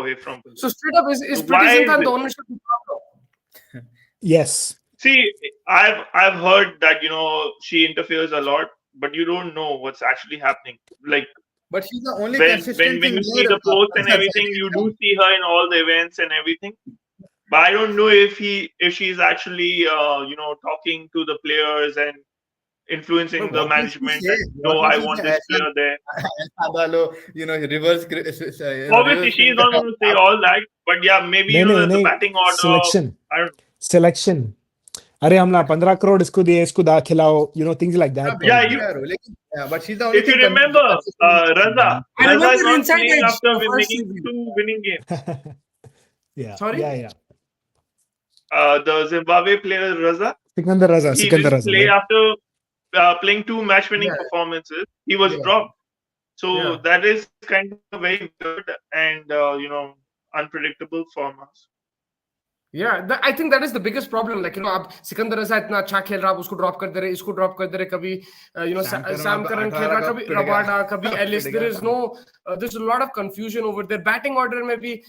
Speaker 4: away from Punjab.
Speaker 1: So straight up, is Priti Zintan the ownership problem?
Speaker 3: Yes.
Speaker 4: See, I've heard that, you know, she interferes a lot, but you don't know what's actually happening. Like,
Speaker 2: but she's the only
Speaker 4: when you see the posts and everything, you do see her in all the events and everything. But I don't know if she's actually you know, talking to the players and influencing the management. No, I want this player there.
Speaker 2: You know, reverse.
Speaker 4: Obviously, she's not going to say all that, but yeah, maybe you know, the batting order.
Speaker 3: Selection.
Speaker 4: I don't know.
Speaker 3: Selection. अरे हमला 15 करोड़ इसको दिए, इसको दा खिलाओ, you know, things like that.
Speaker 2: Yeah, but she's the only.
Speaker 4: If you remember, Raza is not playing after winning 2 winning games.
Speaker 3: Yeah.
Speaker 1: Sorry?
Speaker 3: Yeah.
Speaker 4: The Zimbabwe player Raza.
Speaker 3: Sikandar Raza.
Speaker 4: He didn't play after playing 2 match-winning performances. He was dropped. So that is kind of very good and you know, unpredictable for us.
Speaker 1: Yeah, I think that is the biggest problem. Like, अब सिकंदर रजा इतना अच्छा खेल रहा, उसको drop कर दे रहे, इसको drop कर दे रहे, कभी Sam Curran खेल रहा, कभी Rabada, कभी Ellis. There is no, there's a lot of confusion over there. Batting order में भी,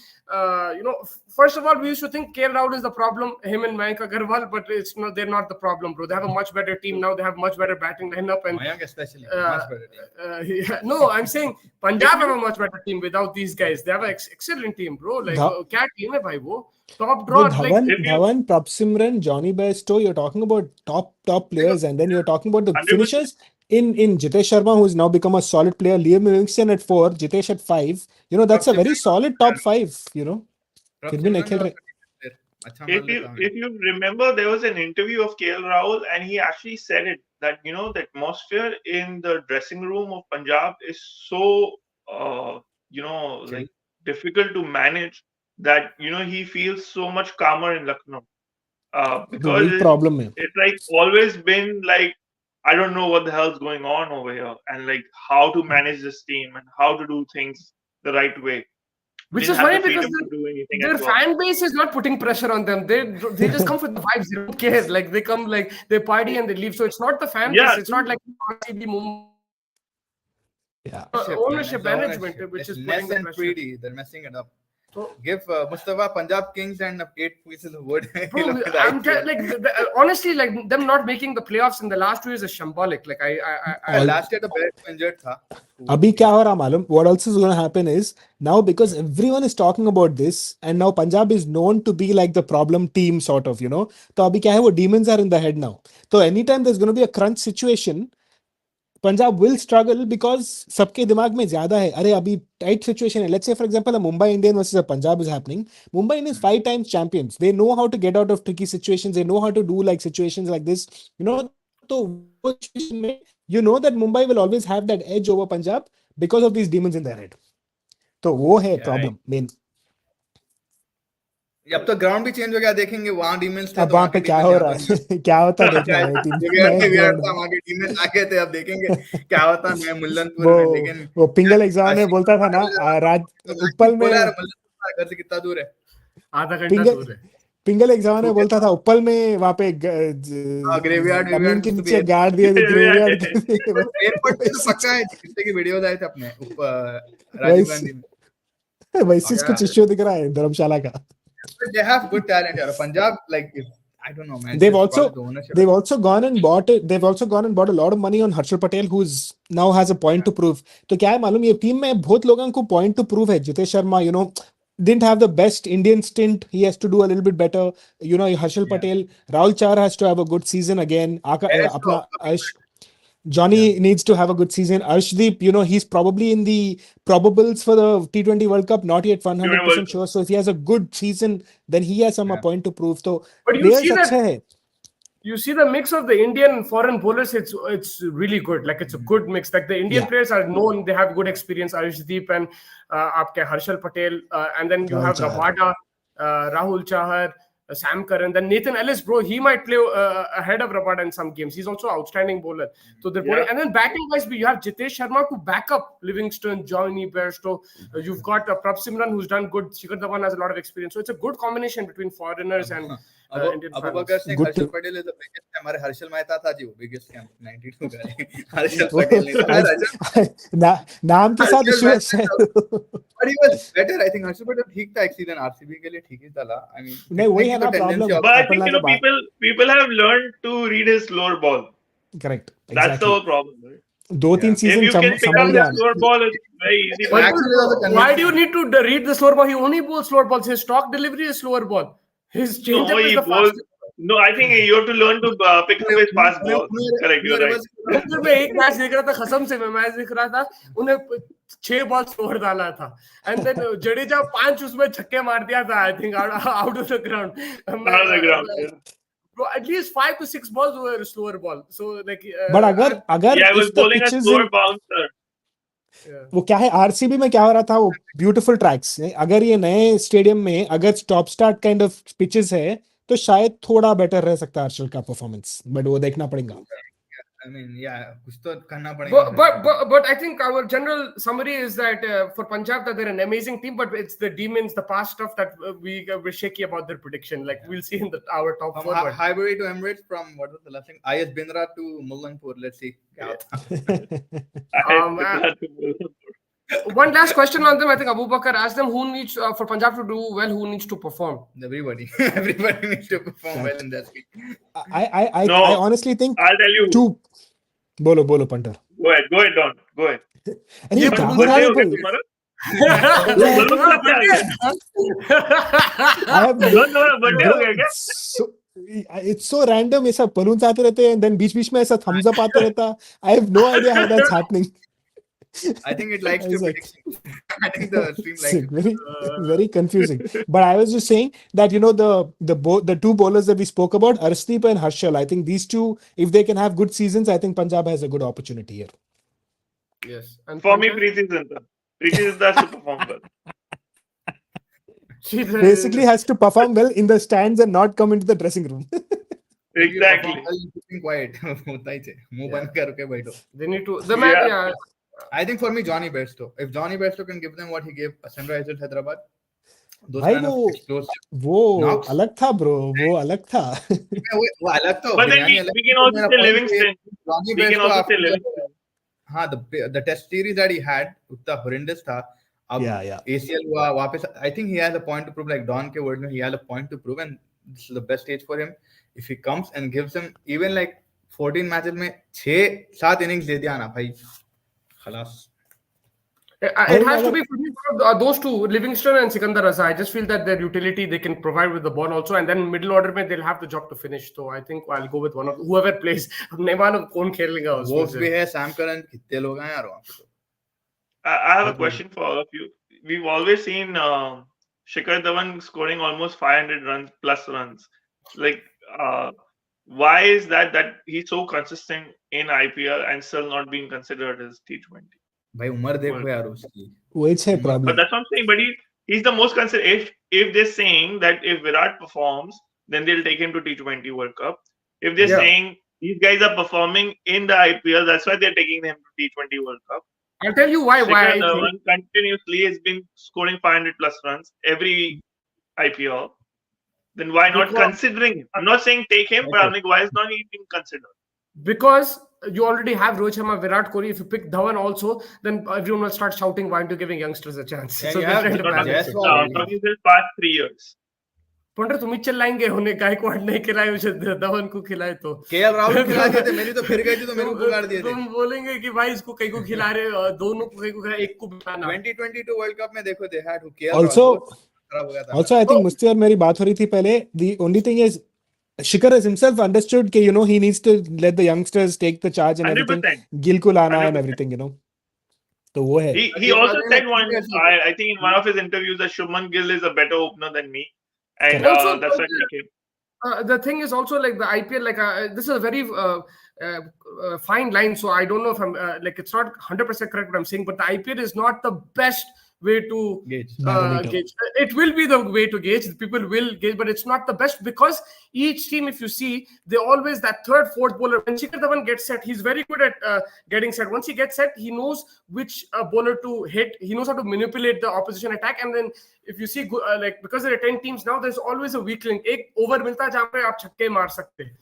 Speaker 1: first of all, we used to think KL Rahul is the problem, him and Mayank Agarwal, but it's not. They're not the problem, bro. They have a much better team now. They have much better batting lineup, and
Speaker 2: Mayank especially much better team.
Speaker 1: yeah, no, I'm saying Punjab have a much better team without these guys. They have an excellent team, bro. Like, क्या team है भाई वो? Top draw.
Speaker 5: Dhawan, Prabsimran, Johnny Bairstow, you're talking about top players, and then you're talking about the 100%. Finishers in Jitesh Sharma, who's now become a solid player, Liam Livingston at 4, Jitesh at 5. That's a very solid top 5,
Speaker 4: If you remember, there was an interview of KL Rahul, and he actually said it, that the atmosphere in the dressing room of Punjab is so like difficult to manage, that he feels so much calmer in Lucknow, because it's like always been like, I don't know what the hell's going on over here, and like how to manage this team and how to do things the right way.
Speaker 1: Which is funny because their fan base is not putting pressure on them. They just come for the vibes. They don't care. Like, they come, like, they party and they leave. So it's not the fan base. It's not like RCB Mumbai.
Speaker 5: Yeah.
Speaker 1: Ownership management, which is
Speaker 2: less than greedy. They're messing it up. So, give Mustafa Punjab Kings and 8 pieces of wood.
Speaker 1: Bro, I'm honestly, like, them not making the playoffs in the last 2 years is shambolic. Like, I
Speaker 2: last year the best injured tha.
Speaker 5: Abhi kya ho raha malum? What else is going to happen is, now because everyone is talking about this, and now Punjab is known to be like the problem team sort of, So abhi kya hai, wo demons are in the head now. So anytime there's going to be a crunch situation, Punjab will struggle because सबके दिमाग में ज्यादा है. अरे अभी tight situation है. Let's say for example a Mumbai Indian versus a Punjab is happening. Mumbai Indians 5 times champions. They know how to get out of tricky situations. They know how to do like situations like this. So that Mumbai will always have that edge over Punjab because of these demons in their head. So वो है problem main.
Speaker 2: अब तो ground भी change हो गया, देखेंगे वहां demons थे,
Speaker 5: अब वहां पे क्या हो रहा है, क्या होता देखना है.
Speaker 2: वहां के डीमंस आ गए थे, अब देखेंगे क्या होता है मुल्लनपुर में. लेकिन
Speaker 5: वो पिंगल एग्जाम में बोलता था ना, उप्पल में
Speaker 2: घर से कितना दूर है,
Speaker 1: आधा घंटा दूर है.
Speaker 5: पिंगल एग्जाम में बोलता था उप्पल में वहां पे
Speaker 2: ग्रेवयार्ड
Speaker 5: के नीचे गार्ड दिए थे, ग्रेवयार्ड
Speaker 2: एयरपोर्ट पे पक्का है. कितने की वीडियोस आए थे अपने राजीव गांधी में,
Speaker 5: वैसे कुछ इश्यू दिख रहा है धर्मशाला का.
Speaker 2: They have good talent here. Punjab, like, I don't know, man.
Speaker 5: They've also gone and bought it. They've also gone and bought a lot of money on Harshal Patel, who's now has a point to prove. तो क्या है मालूम, ये team में बहुत लोगों को point to prove है. Jitesh Sharma, didn't have the best Indian stint. He has to do a little bit better. Harshal Patel, Rahul Chahar has to have a good season again. Johnny needs to have a good season. Arshdeep, he's probably in the probables for the T20 World Cup, not yet 100% sure. So if he has a good season, then he has some point to prove. So,
Speaker 1: but you see the mix of the Indian foreign bowlers. It's really good. Like, it's a good mix. Like, the Indian players are known. They have good experience. Arshdeep and Harshal Patel, and then you have Rabada, Rahul Chahar, Sam Curran, then Nathan Ellis, bro, he might play ahead of Rabada in some games. He's also an outstanding bowler. So they're bowling. And then batting wise, you have Jitesh Sharma to back up Livingston, Johnny Bairstow. You've got Prabsimran, who's done good. Shikhar Dhawan has a lot of experience. So it's a good combination between foreigners and Indian fans.
Speaker 2: Harshal Patel is the biggest. हमारे हर्षल मेहता था जी, वो biggest camp 92 का. हर्षल पटेल
Speaker 5: नाम के साथ issue है.
Speaker 2: But he was better, I think. Harshal Patel ठीक था एक सीजन RCB के लिए, ठीक ही था. I mean,
Speaker 5: नहीं वही है ना problem.
Speaker 4: But I think people have learned to read his slower ball.
Speaker 5: Correct.
Speaker 4: That's the whole problem. Right?
Speaker 5: 2-3 seasons.
Speaker 4: If you can pick up the slower ball, it's very easy.
Speaker 1: Why do you need to read the slower ball? He only bowls slower balls. His stock delivery is slower ball. His change-up is the fastest.
Speaker 4: No, I think you have to learn to pick up his fast ball. Correct, you're right.
Speaker 1: मैं एक match देख रहा था, कसम से मैं match देख रहा था, उन्हें 6 बॉल स्लोअर डाला था, एंड देन जडेजा 5 उसमें छक्के मार दिया था, I think out of the ground. Bro, at least 5 to 6 balls were slower ball. So like,
Speaker 5: but agar
Speaker 4: I was bowling a slower bouncer.
Speaker 5: वो क्या है, आरसीबी में क्या हो रहा था, वो ब्यूटीफुल ट्रैक्स. अगर ये नए स्टेडियम में अगर stop start kind of pitches है तो शायद थोड़ा बेटर रह सकता है हर्षल का परफॉर्मेंस, बट वो देखना पड़ेगा.
Speaker 2: I mean, yeah, कुछ तो करना पड़ेगा.
Speaker 1: But I think our general summary is that for Punjab that they're an amazing team, but it's the demons, the past stuff that we're shaky about their prediction. Like we'll see in our top
Speaker 2: From
Speaker 1: four. but-
Speaker 2: Highbury to Emirates, from what was the last thing? IS Bindra to Mullanpur. Let's see.
Speaker 1: One last question on them. I think Abu Bakar asked them who needs for Punjab to do well, who needs to perform.
Speaker 2: Everybody needs to perform well in that league.
Speaker 5: I honestly think
Speaker 4: I'll tell you.
Speaker 5: two. बोलो punter.
Speaker 4: Go ahead, Don. Go ahead.
Speaker 5: अरे
Speaker 1: ये
Speaker 5: क्या
Speaker 1: बंदा
Speaker 5: हो रहा है
Speaker 4: हो गया
Speaker 5: भाई?
Speaker 4: तुम्हारा?
Speaker 5: I have
Speaker 4: तुम्हारा birthday हो गया क्या?
Speaker 5: it's so random. ऐसा balloons आते रहते हैं, and then बीच में ऐसा thumbs up आते रहता. I have no idea how that's happening.
Speaker 2: I think it likes to
Speaker 5: It's like-
Speaker 2: predict. I think the stream likes
Speaker 5: It's
Speaker 2: it.
Speaker 5: very confusing. But I was just saying that the two bowlers that we spoke about, Arshdeep and Harshal, I think these two, if they can have good seasons, I think Punjab has a good opportunity here.
Speaker 1: Yes. And
Speaker 4: For me,
Speaker 1: Punjab-
Speaker 4: Preeti Zinta. Preeti Zinta has to perform well.
Speaker 1: she's
Speaker 5: Basically has to perform well in the stands and not come into the dressing room.
Speaker 4: Exactly.
Speaker 2: Keeping quiet. होता ही थे. मुंह बंद करके बैठो.
Speaker 1: they need to the man.
Speaker 4: Yeah.
Speaker 2: I think for me, Johnny Bairstow. If Johnny Bairstow can give them what he gave Sunrisers Hyderabad, those
Speaker 5: भाई
Speaker 2: kind of
Speaker 5: वो-
Speaker 2: explosive.
Speaker 5: वो
Speaker 2: Knocks.
Speaker 5: अलग था bro, वो अलग था.
Speaker 2: वो अलग तो.
Speaker 4: But then we can also
Speaker 2: मेरा
Speaker 4: say
Speaker 2: point
Speaker 4: Livingston.
Speaker 2: Johnny
Speaker 4: We can
Speaker 2: Bairstow
Speaker 4: also
Speaker 2: after
Speaker 4: say Livingston.
Speaker 2: हाँ, the test series that he had उतना horrendous था. अब
Speaker 5: Yeah.
Speaker 2: ACL हुआ वापस. I think he has a point to prove. Like Don के word में, he has a point to prove, and this is the best stage for him. If he comes and gives him even like 14 matches में 6-7 innings दे दिया ना भाई, खलास.
Speaker 1: It has to be for me, those two, Livingston and Sikandar Raza. I just feel that their utility they can provide with the ball also, and then middle order में they'll have the job to finish. So I think I'll go with one of whoever plays. अब नहीं मालूम कौन खेलेगा उसमें
Speaker 2: Wolves
Speaker 1: से.
Speaker 2: भी है, Sam Curran, कितने लोग हैं यार वहाँ पे तो.
Speaker 4: I have a question for all of you. We've always seen Shikhar Dhawan scoring almost 500 runs plus runs. Like, why is that he's so consistent in IPL and still not being considered as T20?
Speaker 2: भाई उम्र देखो यार उसकी.
Speaker 5: वही है
Speaker 4: But
Speaker 5: problem.
Speaker 4: that's what I'm saying. But he's the most considered. If they're saying that if Virat performs, then they'll take him to T20 World Cup. If they're
Speaker 1: Yeah.
Speaker 4: saying these guys are performing in the IPL, that's why they're taking them to T20 World Cup.
Speaker 1: I'll tell you why.
Speaker 4: Shikhar
Speaker 1: I think.
Speaker 4: Dhawan continuously has been scoring 500 plus runs every IPL. Then why not
Speaker 1: Because-
Speaker 4: considering him? I'm not saying take him, but I'm like, why is not he being considered?
Speaker 1: Because you already have Rohit Sharma, Virat Kohli. If you pick Dhawan also, then everyone will start shouting, "Why aren't you giving youngsters a chance?"
Speaker 2: Yeah,
Speaker 1: so
Speaker 2: you
Speaker 1: they're
Speaker 2: have
Speaker 1: trying to
Speaker 2: Jaiswal.
Speaker 1: balance it.
Speaker 2: Jaiswal.
Speaker 4: I'm talking this past 3 years.
Speaker 1: Punter तुम ही चिल्लाएंगे उन्हें गायकवाड़ नहीं खिलाए उसे धवन को खिलाए तो
Speaker 2: KL Rahul खिला दिए थे, मेरी तो फिर गई थी तो मेरे को पुकार दिए थे.
Speaker 1: तुम बोलेंगे कि भाई इसको कहीं को खिला रहे दोनों को कहीं को खिला एक को बिठाना
Speaker 2: 2022 वर्ल्ड कप में देखो they had KL
Speaker 5: Also,
Speaker 2: Rahul खराब हो गया था.
Speaker 5: Also, I think Musti और मेरी बात हो रही थी पहले. The only thing is, Shikhar has himself understood कि he needs to let the youngsters take the charge and everything.
Speaker 4: 100%.
Speaker 5: Gil को लाना and
Speaker 4: 100%.
Speaker 5: everything, तो वो है.
Speaker 4: He also said one. I think in one of his interviews that Shubman Gill is a better opener than me, and
Speaker 1: Also,
Speaker 4: that's why he came.
Speaker 1: the thing is also like the IPL like this is a very fine line, so I don't know if I'm like it's not 100% correct what I'm saying, but the IPL is not the best way to
Speaker 2: Gauge.
Speaker 5: Barometer.
Speaker 1: gauge. It will be the way to gauge. People will gauge, but it's not the best because each team, if you see, they always that third, fourth bowler. When Shikhar Dhawan gets set, he's very good at getting set. Once he gets set, he knows which bowler to hit. He knows how to manipulate the opposition attack. And then if you see, like because there are 10 teams now, there's always a weak link. एक over मिलता है जहाँ पे आप छक्के मार सकते हैं.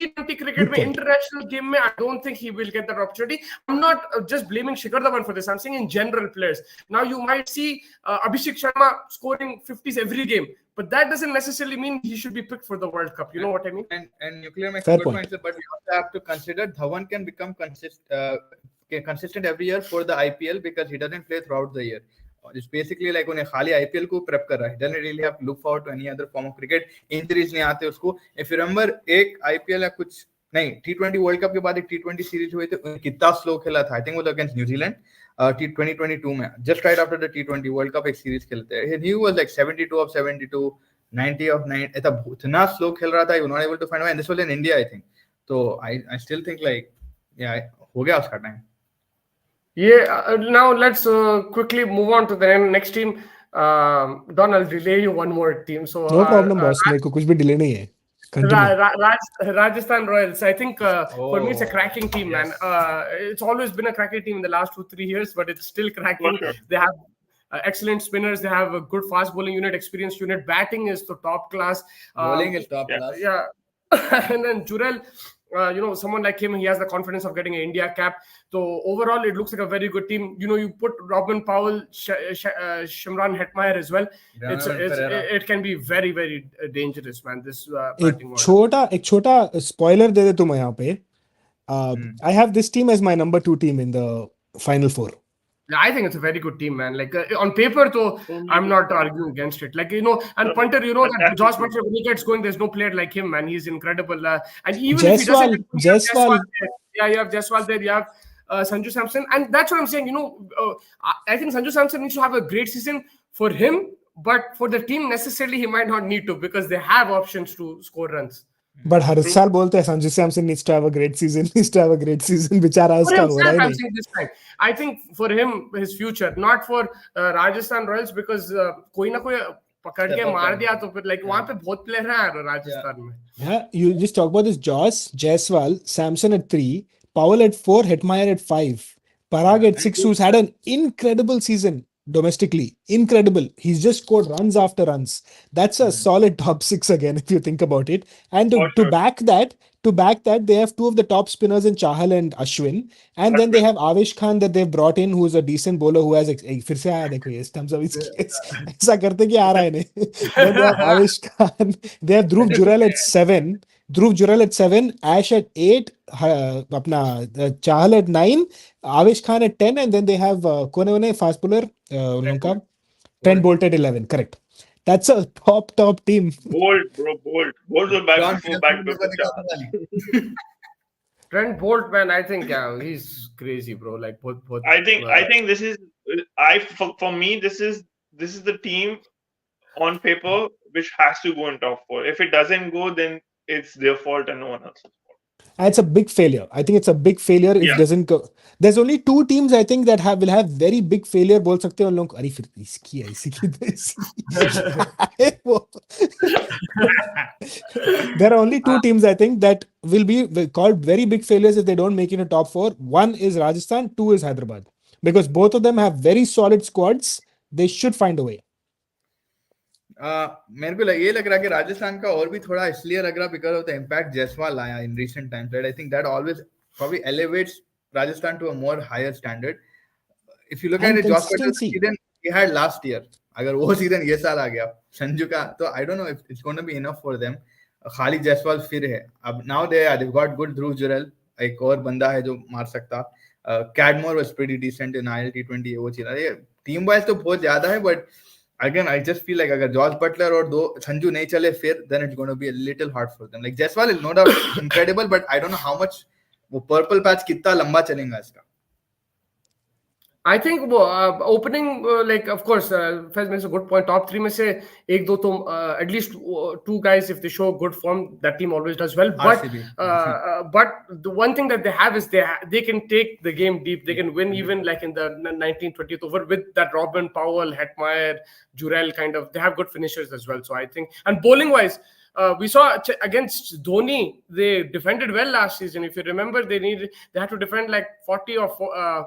Speaker 1: T20 cricket में international game में I don't think he will get that opportunity. I'm not just blaming Shikhar Dhawan for this. I'm saying in general players. Now you might see Abhishek Sharma scoring 50s every game, but that doesn't necessarily mean he should be picked for the World Cup. You know what I mean?
Speaker 2: And Nuclear makes
Speaker 5: Fair
Speaker 2: a good
Speaker 5: point.
Speaker 2: point, sir, but we also have to consider Dhawan can become consistent every year for the IPL because he doesn't play throughout the year. It's basically like उन्हें खाली IPL को prep कर रहा है. Doesn't really have to look forward to any other form of cricket. Injuries नहीं आते उसको. If you remember एक IPL या कुछ नहीं T20 वर्ल्ड कप के बाद एक T20 सीरीज हुई थी, कितना स्लो खेला था. I think वो अगेंस्ट न्यूजीलैंड T2022 में just right after the T20 world cup एक सीरीज खेलते हैं. He was like 72 of 72, 90 of 90. इतना स्लो खेल रहा था. He was not able to find a way. And this was in India, I think. So I still think like yeah हो गया उसका time.
Speaker 1: Yeah. Now let's quickly move on to the next team. Don, I'll relay you one more team. So
Speaker 5: No problem, boss. मेरे को कुछ भी delay नहीं है. Continue.
Speaker 1: Rajasthan Royals. I think for me it's a
Speaker 2: Oh,
Speaker 1: cracking team, man.
Speaker 2: yes.
Speaker 1: It's always been a cracking team in the last 2-3 years, but it's still cracking.
Speaker 4: For sure.
Speaker 1: They have excellent spinners. They have a good fast bowling unit, experienced unit. Batting is the top class.
Speaker 2: Bowling is top
Speaker 4: yeah.
Speaker 2: class.
Speaker 1: Yeah. And then Jurel, someone like him, he has the confidence of getting an India cap. So overall, it looks like a very good team. You put Robin Powell, Shimran Hetmeyer as well. It can be very, very dangerous, man. This batting order.
Speaker 5: एक छोटा spoiler दे दे तुम यहाँ पे. I have this team as my number 2 team in the final 4.
Speaker 1: Yeah, I think it's a very good team, man. Like on paper, though, I'm not arguing against it. Like and punter, that Josh Butler, when he gets going, there's no player like him, man. He's incredible. And even if he doesn't,
Speaker 5: Jaiswal.
Speaker 1: Yeah, you have Jaiswal there. You have Sanju Samson, and that's what I'm saying. I think Sanju Samson needs to have a great season for him, but for the team necessarily he might not need to because they have options to score runs.
Speaker 5: But हर साल बोलते हैं Sanju Samson needs to have a great season. बेचारा उसका हो रहा है
Speaker 1: I'm
Speaker 5: नहीं.
Speaker 1: saying this time. I think for him, his future, not for Rajasthan Royals, because कोई ना कोई पकड़ के मार दिया तो फिर like वहाँ पे बहुत player हैं राजस्थान में.
Speaker 5: Yeah, you just talk about this: Josh, Jaiswal, Samson at 3, Powell at 4, Hetmeyer at 5, Parag at 6, who's had an incredible season domestically. Incredible. He's just scored runs after runs. That's a solid top 6 again, if you think about it. And to back that, they have 2 of the top spinners in Chahal and Ashwin. And then they have Avesh Khan that they've brought in, who's a decent bowler who has... फिर से आया देखो ये thumbs up. ऐसा करते कि आ रहा है नहीं. Then they have Avesh Khan. They have Dhruv Jurel at 7, Ash at 8, Chahal at 9, Avesh Khan at 10, and then they have kone fast bowler, Trent Bolt at 11. Correct. That's a top team.
Speaker 4: Bolt, bro, Bolt. Bolt will back.
Speaker 1: Trent Bolt, man, I think he's crazy, bro. Like both.
Speaker 4: I think this is for me. This is the team on paper which has to go in top 4. If it doesn't go, then it's their fault and no one else's fault.
Speaker 5: And it's a big failure. I think it's a big failure if it doesn't go. There's only 2 teams I think that will have very big failure. बोल सकते हो लोग अरे फिर इसकी There are only 2 teams I think that will be called very big failures if they don't make it in top 4. One is Rajasthan, 2 is Hyderabad, because both of them have very solid squads. They should find a way.
Speaker 2: मेरे को ये लग रहा है कि राजस्थान का और भी थोड़ा इसलिए लग रहा because of the impact Jaiswal आया in recent times, right? I think that always probably elevates Rajasthan to a more higher standard. If you look at it, Josh Butler's season he had last year, अगर वो season ये साल आ गया संजू का, तो I don't know if it's going to be enough for them. खाली जायसवाल फिर है अब. Now they've got good Dhruv Jurel, एक और बंदा है जो मार सकता. Cadmore was pretty decent in ILT20. वो चीज़ team wise तो बहुत ज्यादा है, but again, I just feel like अगर Josh Butler और संजू नहीं चले फिर, then it's going to be a little hard for them. Like Jaiswal is no doubt incredible, but I don't know how much वो purple patch कितना लंबा चलेगा इसका.
Speaker 1: I think opening, like of course, Faiz makes a good point. Top 3 में से 1-2 तो at least 2 guys, if they show good form, that team always does well. But the one thing that they have is they can take the game deep. They can win even like in the 19th, 20th over with that Robin Powell, Hetmeyer, Jurel kind of. They have good finishers as well. So I think, and bowling wise, we saw against Dhoni, they defended well last season. If you remember, they had to defend like 40 or 4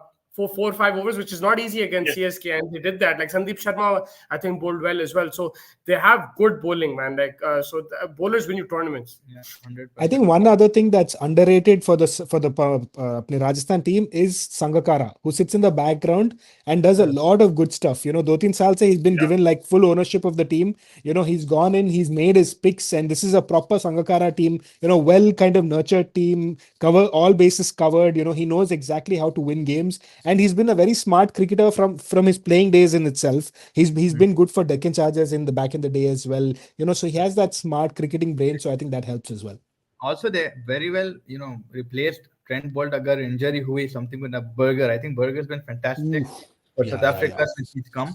Speaker 1: or 5 overs, which is not easy against CSK, and they did that. Like Sandeep Sharma, I think bowled well as well. So they have good bowling, man. Like so, the bowlers win you tournaments.
Speaker 2: Yeah, 100%.
Speaker 5: I think one other thing that's underrated for the Rajasthan team is Sangakkara, who sits in the background and does a lot of good stuff. 2-3 saal se he's been given like full ownership of the team. He's gone in, he's made his picks, and this is a proper Sangakkara team. Well kind of nurtured team, cover all bases covered. He knows exactly how to win games. And he's been a very smart cricketer from his playing days in itself. He's been good for Deccan Chargers in the day as well. So he has that smart cricketing brain. So I think that helps as well.
Speaker 2: Also, they very well, replaced Trent Bolt. Agar injury hui, something with a Berger. I think Berger's been fantastic for South Africa since he's come.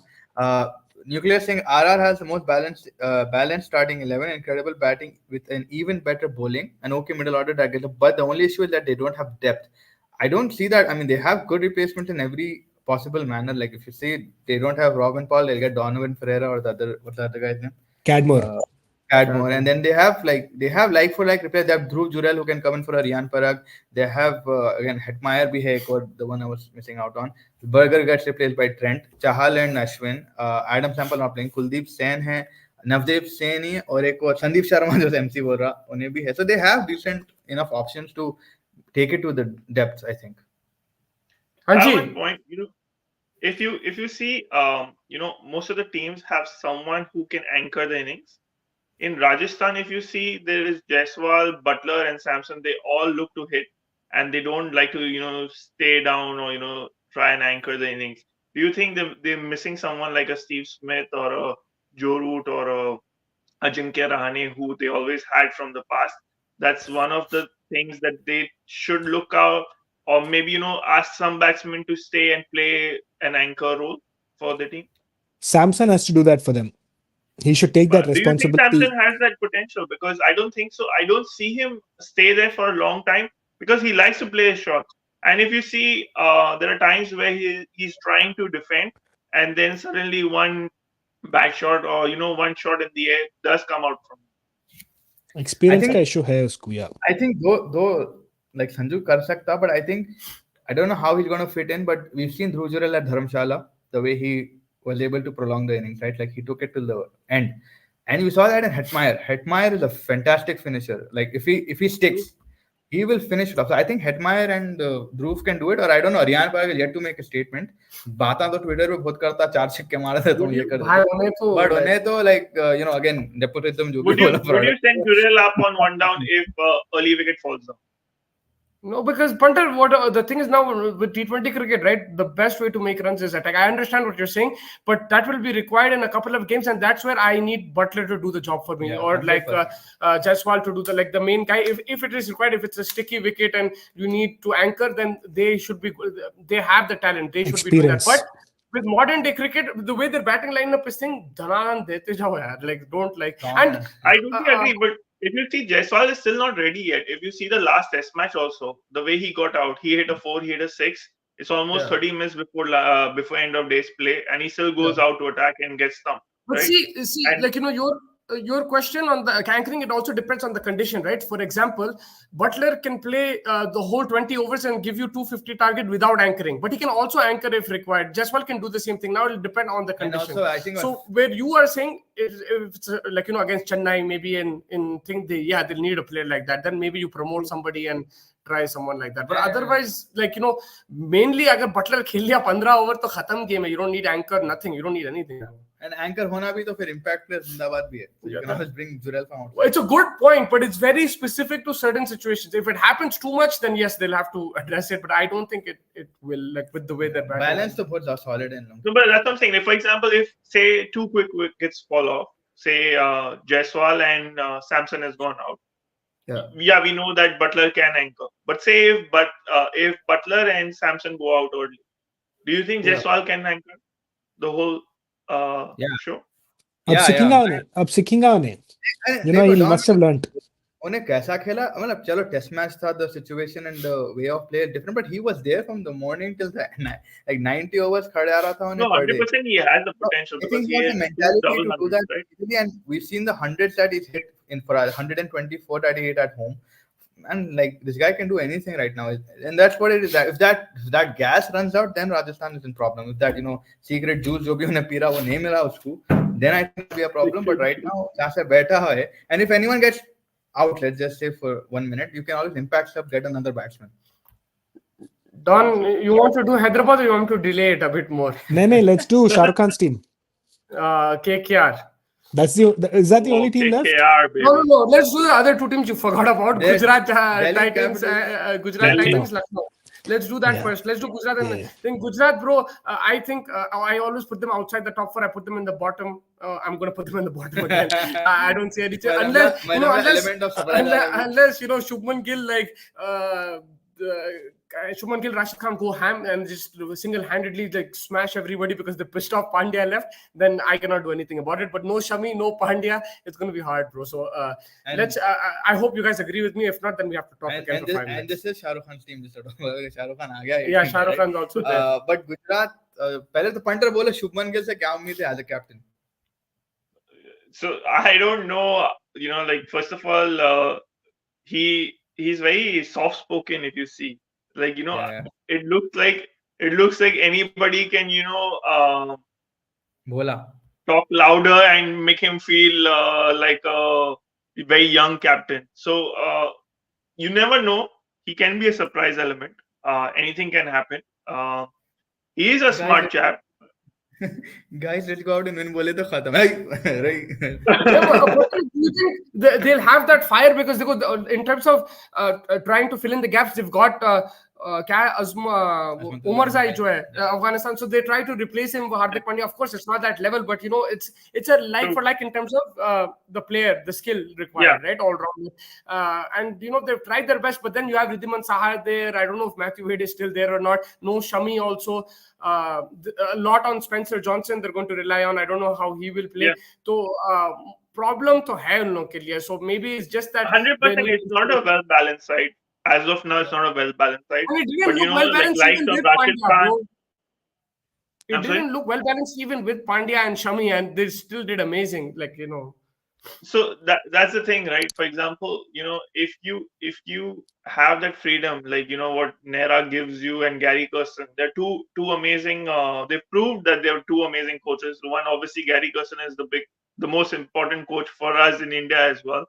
Speaker 2: Nuclear Singh, RR has the most balanced starting 11, incredible batting with an even better bowling, and okay middle order target. But the only issue is that they don't have depth. I don't see that. I mean, they have good replacement in every possible manner. Like if you say they don't have Robin Powell, they'll get Donovan Ferreira or what's the other guy's name?
Speaker 5: Cadmore.
Speaker 2: Chad Moore, and then they have like for like replays. They have Dhruv Jurel who can come in for a Riyan Parag. They have again Hetmeyer bhi hai, or the one I was missing out on. Berger gets replaced by Trent, Chahal and Ashwin. Adam Sample not playing. Kuldeep Sen hai, Navdeep Saini और एक और संदीप शर्मा जो MC बोल रहा उन्हें भी है. So they have decent enough options to take it to the depths, I think.
Speaker 4: I have
Speaker 1: Hanji,
Speaker 4: one point. If you see, most of the teams have someone who can anchor the innings. In Rajasthan, if you see, there is Jaiswal, Butler, and Samson. They all look to hit, and they don't like to stay down or try and anchor the innings. Do you think they're missing someone like a Steve Smith or a Joe Root or a Ajinkya Rahane, who they always had from the past? That's one of the things that they should look out, or maybe ask some batsmen to stay and play an anchor role for the team.
Speaker 5: Samson has to do that for them. He should take that
Speaker 4: Do you think
Speaker 5: responsibility.
Speaker 4: Samson has that potential? Because I don't think so. I don't see him stay there for a long time because he likes to play his shots. And if you see, there are times where he's trying to defend, and then suddenly one bad shot or one shot in the air does come out from him.
Speaker 5: Experience
Speaker 2: I think-
Speaker 5: का issue है उसको, yeah.
Speaker 2: I think though like Sanju kar sakta, but I think I don't know how he's going to fit in. But we've seen Dhruv Jurel at Dharamshala, the way he was able to prolong the innings, right? Like he took it till the end, and we saw that in Hetmeyer. Hetmeyer is a fantastic finisher. Like if he sticks, he will finish it off. So I think Hetmeyer and Dhruv can do it, or I don't know. Riyan Parag is yet to make a statement. बातें तो Twitter पे बहुत करता, 4 छक्के मारे थे तुम ये कर
Speaker 1: भाई
Speaker 2: दो.
Speaker 1: उन्हें तो
Speaker 2: But उन्हें तो like again nepotism जो
Speaker 4: Would
Speaker 2: भी बोला
Speaker 4: you send Jurel up on one down if early wicket falls down?
Speaker 1: No, because Punter, the thing is now with T20 cricket, right? The best way to make runs is attack. I understand what you're saying, but that will be required in a couple of games, and that's where I need Butler to do the job for me,
Speaker 2: Yeah,
Speaker 1: or like
Speaker 2: 100%.
Speaker 1: Jaiswal to do the main guy. If it is required, if it's a sticky wicket and you need to anchor, then they should be. They have the talent. They should be doing that.
Speaker 5: Experience.
Speaker 1: But with modern day cricket, the way their batting lineup is thing, dhanan dete jao yaar. Like don't like and.
Speaker 4: I totally agree, but if you see, Jaiswal is still not ready yet. If you see the last test match also, the way he got out, he hit a 4, he hit a 6. It's almost 30 minutes before end of day's play, and he still goes out to attack and gets stumped.
Speaker 1: But
Speaker 4: Right?
Speaker 1: see,
Speaker 4: And-
Speaker 1: like your question on the anchoring, it also depends on the condition, right? For example, Butler can play the whole 20 overs and give you 250 target without anchoring, but he can also anchor if required. Jaiswal can do the same thing. Now it'll depend on the
Speaker 2: And
Speaker 1: condition.
Speaker 2: also I think
Speaker 1: So where you are saying if it's against Chennai, maybe in they'll need a player like that. Then maybe you promote somebody and try someone like that. But
Speaker 2: Yeah.
Speaker 1: otherwise, mainly agar Butler khel liya 15 over to khatam game hai. You don't need anchor, nothing. You don't need anything.
Speaker 2: and anchor होना भी तो फिर impact player जिंदाबाद भी है. So you can always bring Jurel from outside.
Speaker 1: Well, it's a good point, but it's very specific to certain situations. If it happens too much, then yes, they'll have to address it. But I don't think it will, with the way they're batting.
Speaker 2: Balance तो बहुत solid है इन लोग.
Speaker 4: No, but that's what I'm saying. Like, for example, if say 2 quick wickets fall off, say Jaiswal and Samson has gone out.
Speaker 2: Yeah.
Speaker 4: We know that Butler can anchor. But say if Butler and Samson go out early, do you think Jaiswal can anchor the whole show?
Speaker 5: अब सीखेंगा उन्हें. He must have learnt.
Speaker 2: उन्हें कैसा खेला, मतलब चलो test match था, the situation and the way of play different, but he was there from the morning till the like 90 overs खड़े आ रहा था उन्हें.
Speaker 4: No, 100% he has the potential
Speaker 2: I
Speaker 4: because
Speaker 2: think
Speaker 4: he
Speaker 2: he has
Speaker 4: has
Speaker 2: the mentality
Speaker 4: double
Speaker 2: to do
Speaker 4: hundreds,
Speaker 2: that
Speaker 4: right?
Speaker 2: easily, and we've seen the hundreds that he's hit in for 124 that he hit at home, and like this guy can do anything right now, and that's what it is. If that gas runs out, then Rajasthan is in problem. If that secret juice जो भी उन्हें P रहा वो नहीं मिला उसको, then I think it'll be a problem. But right now जहाँ से बैठा है, and if anyone gets out, let's just say for 1 minute, you can always impact stuff, get another batsman.
Speaker 1: Don, you want to do Hyderabad or you want to delay it a bit more?
Speaker 5: No, let's do Shah Rukh Khan's team.
Speaker 1: KKR.
Speaker 5: Is that the only team left?
Speaker 4: KKR, baby.
Speaker 1: No. Let's do the other two teams you forgot about.
Speaker 2: Delhi-
Speaker 1: Gujarat
Speaker 2: Delhi
Speaker 1: Titans,
Speaker 2: Capitals.
Speaker 1: Gujarat
Speaker 4: Delhi.
Speaker 1: Titans, Lucknow. Let's do that
Speaker 5: Yeah.
Speaker 1: first. Let's do Gujarat and
Speaker 5: Yeah.
Speaker 1: then Gujarat, bro. I think I always put them outside the top 4. I put them in the bottom. I'm gonna put them in the bottom again. I don't see anything unless
Speaker 2: element of surprise.
Speaker 1: unless Shubman Gill Shubman Gill, Rashid Khan go ham and just single-handedly smash everybody because they pissed off Pandya left. Then I cannot do anything about it. But no Shami, no Pandya. It's going to be hard, bro. So
Speaker 2: And-
Speaker 1: let's. I hope you guys agree with me. If not, then we have to talk again
Speaker 2: and
Speaker 1: for 5
Speaker 2: this,
Speaker 1: minutes.
Speaker 2: this is Shah Rukh Khan's team. Shah Rukh Khan आ गया.
Speaker 1: Yeah, Shah Rukh Khan's also there.
Speaker 2: But Gujarat, पहले तो punter बोले शुभमन गिल से क्या उम्मीद है as a captain?
Speaker 4: So I don't know. Like first of all, he's very soft spoken. If you see, like
Speaker 2: Yeah.
Speaker 4: it looks like anybody can
Speaker 2: Bhola.
Speaker 4: talk louder and make him feel like a very young captain. So you never know. He can be a surprise element. Anything can happen. He is a
Speaker 2: Guys,
Speaker 4: smart chap.
Speaker 2: guys, let's go out and win. बोले तो खत्म है, right?
Speaker 1: Yeah, but do you think they'll have that fire because they go in terms of trying to fill in the gaps? They've got Umar Zai jo hai, Afghanistan, so they try to replace him with Hardik Pandya. Of course, it's not that level, but it's a like for like in terms of the player, the skill required, right, all round. And they've tried their best, but then you have Ridhiman Saha there. I don't know if Matthew Wade is still there or not. No Shami also. A lot on Spencer Johnson they're going to rely on. I don't know how he will play.
Speaker 4: Yeah.
Speaker 1: So problem to hai उन लोगों के लिए. So maybe it's just that
Speaker 4: 100%. It's not a well balanced side. As of now, it's not a well balanced side.
Speaker 1: And it
Speaker 4: But
Speaker 1: didn't look well balanced
Speaker 4: like
Speaker 1: even
Speaker 4: of
Speaker 1: with
Speaker 4: Rashid
Speaker 1: Pandya,
Speaker 4: Khan.
Speaker 1: bro. It
Speaker 4: I'm sorry?
Speaker 1: didn't look well balanced even with Pandya and Shami, and they still did amazing.
Speaker 4: So that's the thing, right? For example, if you have that freedom, like what Nera gives you and Gary Kirsten, they're two amazing. They've proved that they're two amazing coaches. One, obviously, Gary Kirsten is the most important coach for us in India as well.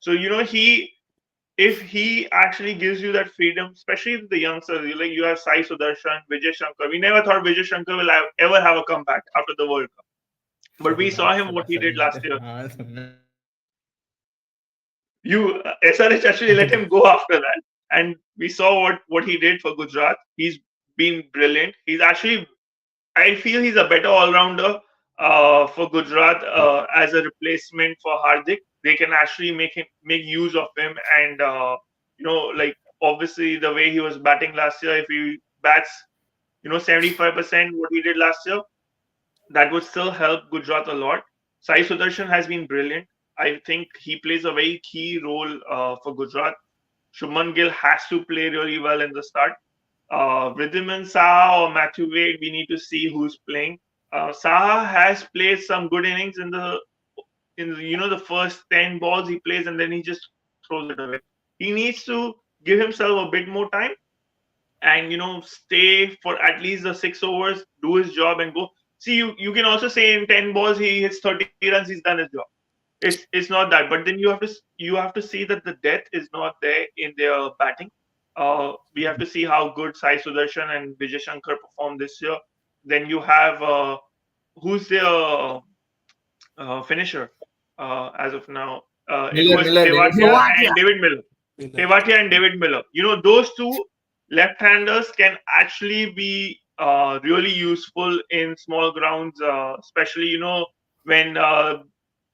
Speaker 4: So if he actually gives you that freedom, especially with the youngsters, like you have Sai Sudarshan, Vijay Shankar. We never thought Vijay Shankar will ever have a comeback after the World Cup. But we saw him what he did last year. SRH actually let him go after that, and we saw what he did for Gujarat. He's been brilliant. I feel he's a better all-rounder for Gujarat as a replacement for Hardik. They can actually make use of him, and like obviously the way he was batting last year, if he bats 75% what he did last year, that would still help Gujarat a lot. Sai Sudarshan has been brilliant. I think he plays a very key role for Gujarat. Shubman Gill has to play really well in the start. Ridhiman Saha or Matthew Wade, we need to see who's playing. Saha has played some good innings in the the first 10 balls he plays, and then he just throws it away. He needs to give himself a bit more time and stay for at least the 6 overs, do his job and go. See, you can also say in 10 balls he hits 30 runs, he's done his job. It's not that, but then you have to see that the depth is not there in their batting. We have to see how good Sai Sudarshan and Vijay Shankar perform this year. Then you have who's their finisher as of now. It was Tewatia and David Miller. Tewatia and David Miller. Those two left-handers can actually be really useful in small grounds, especially when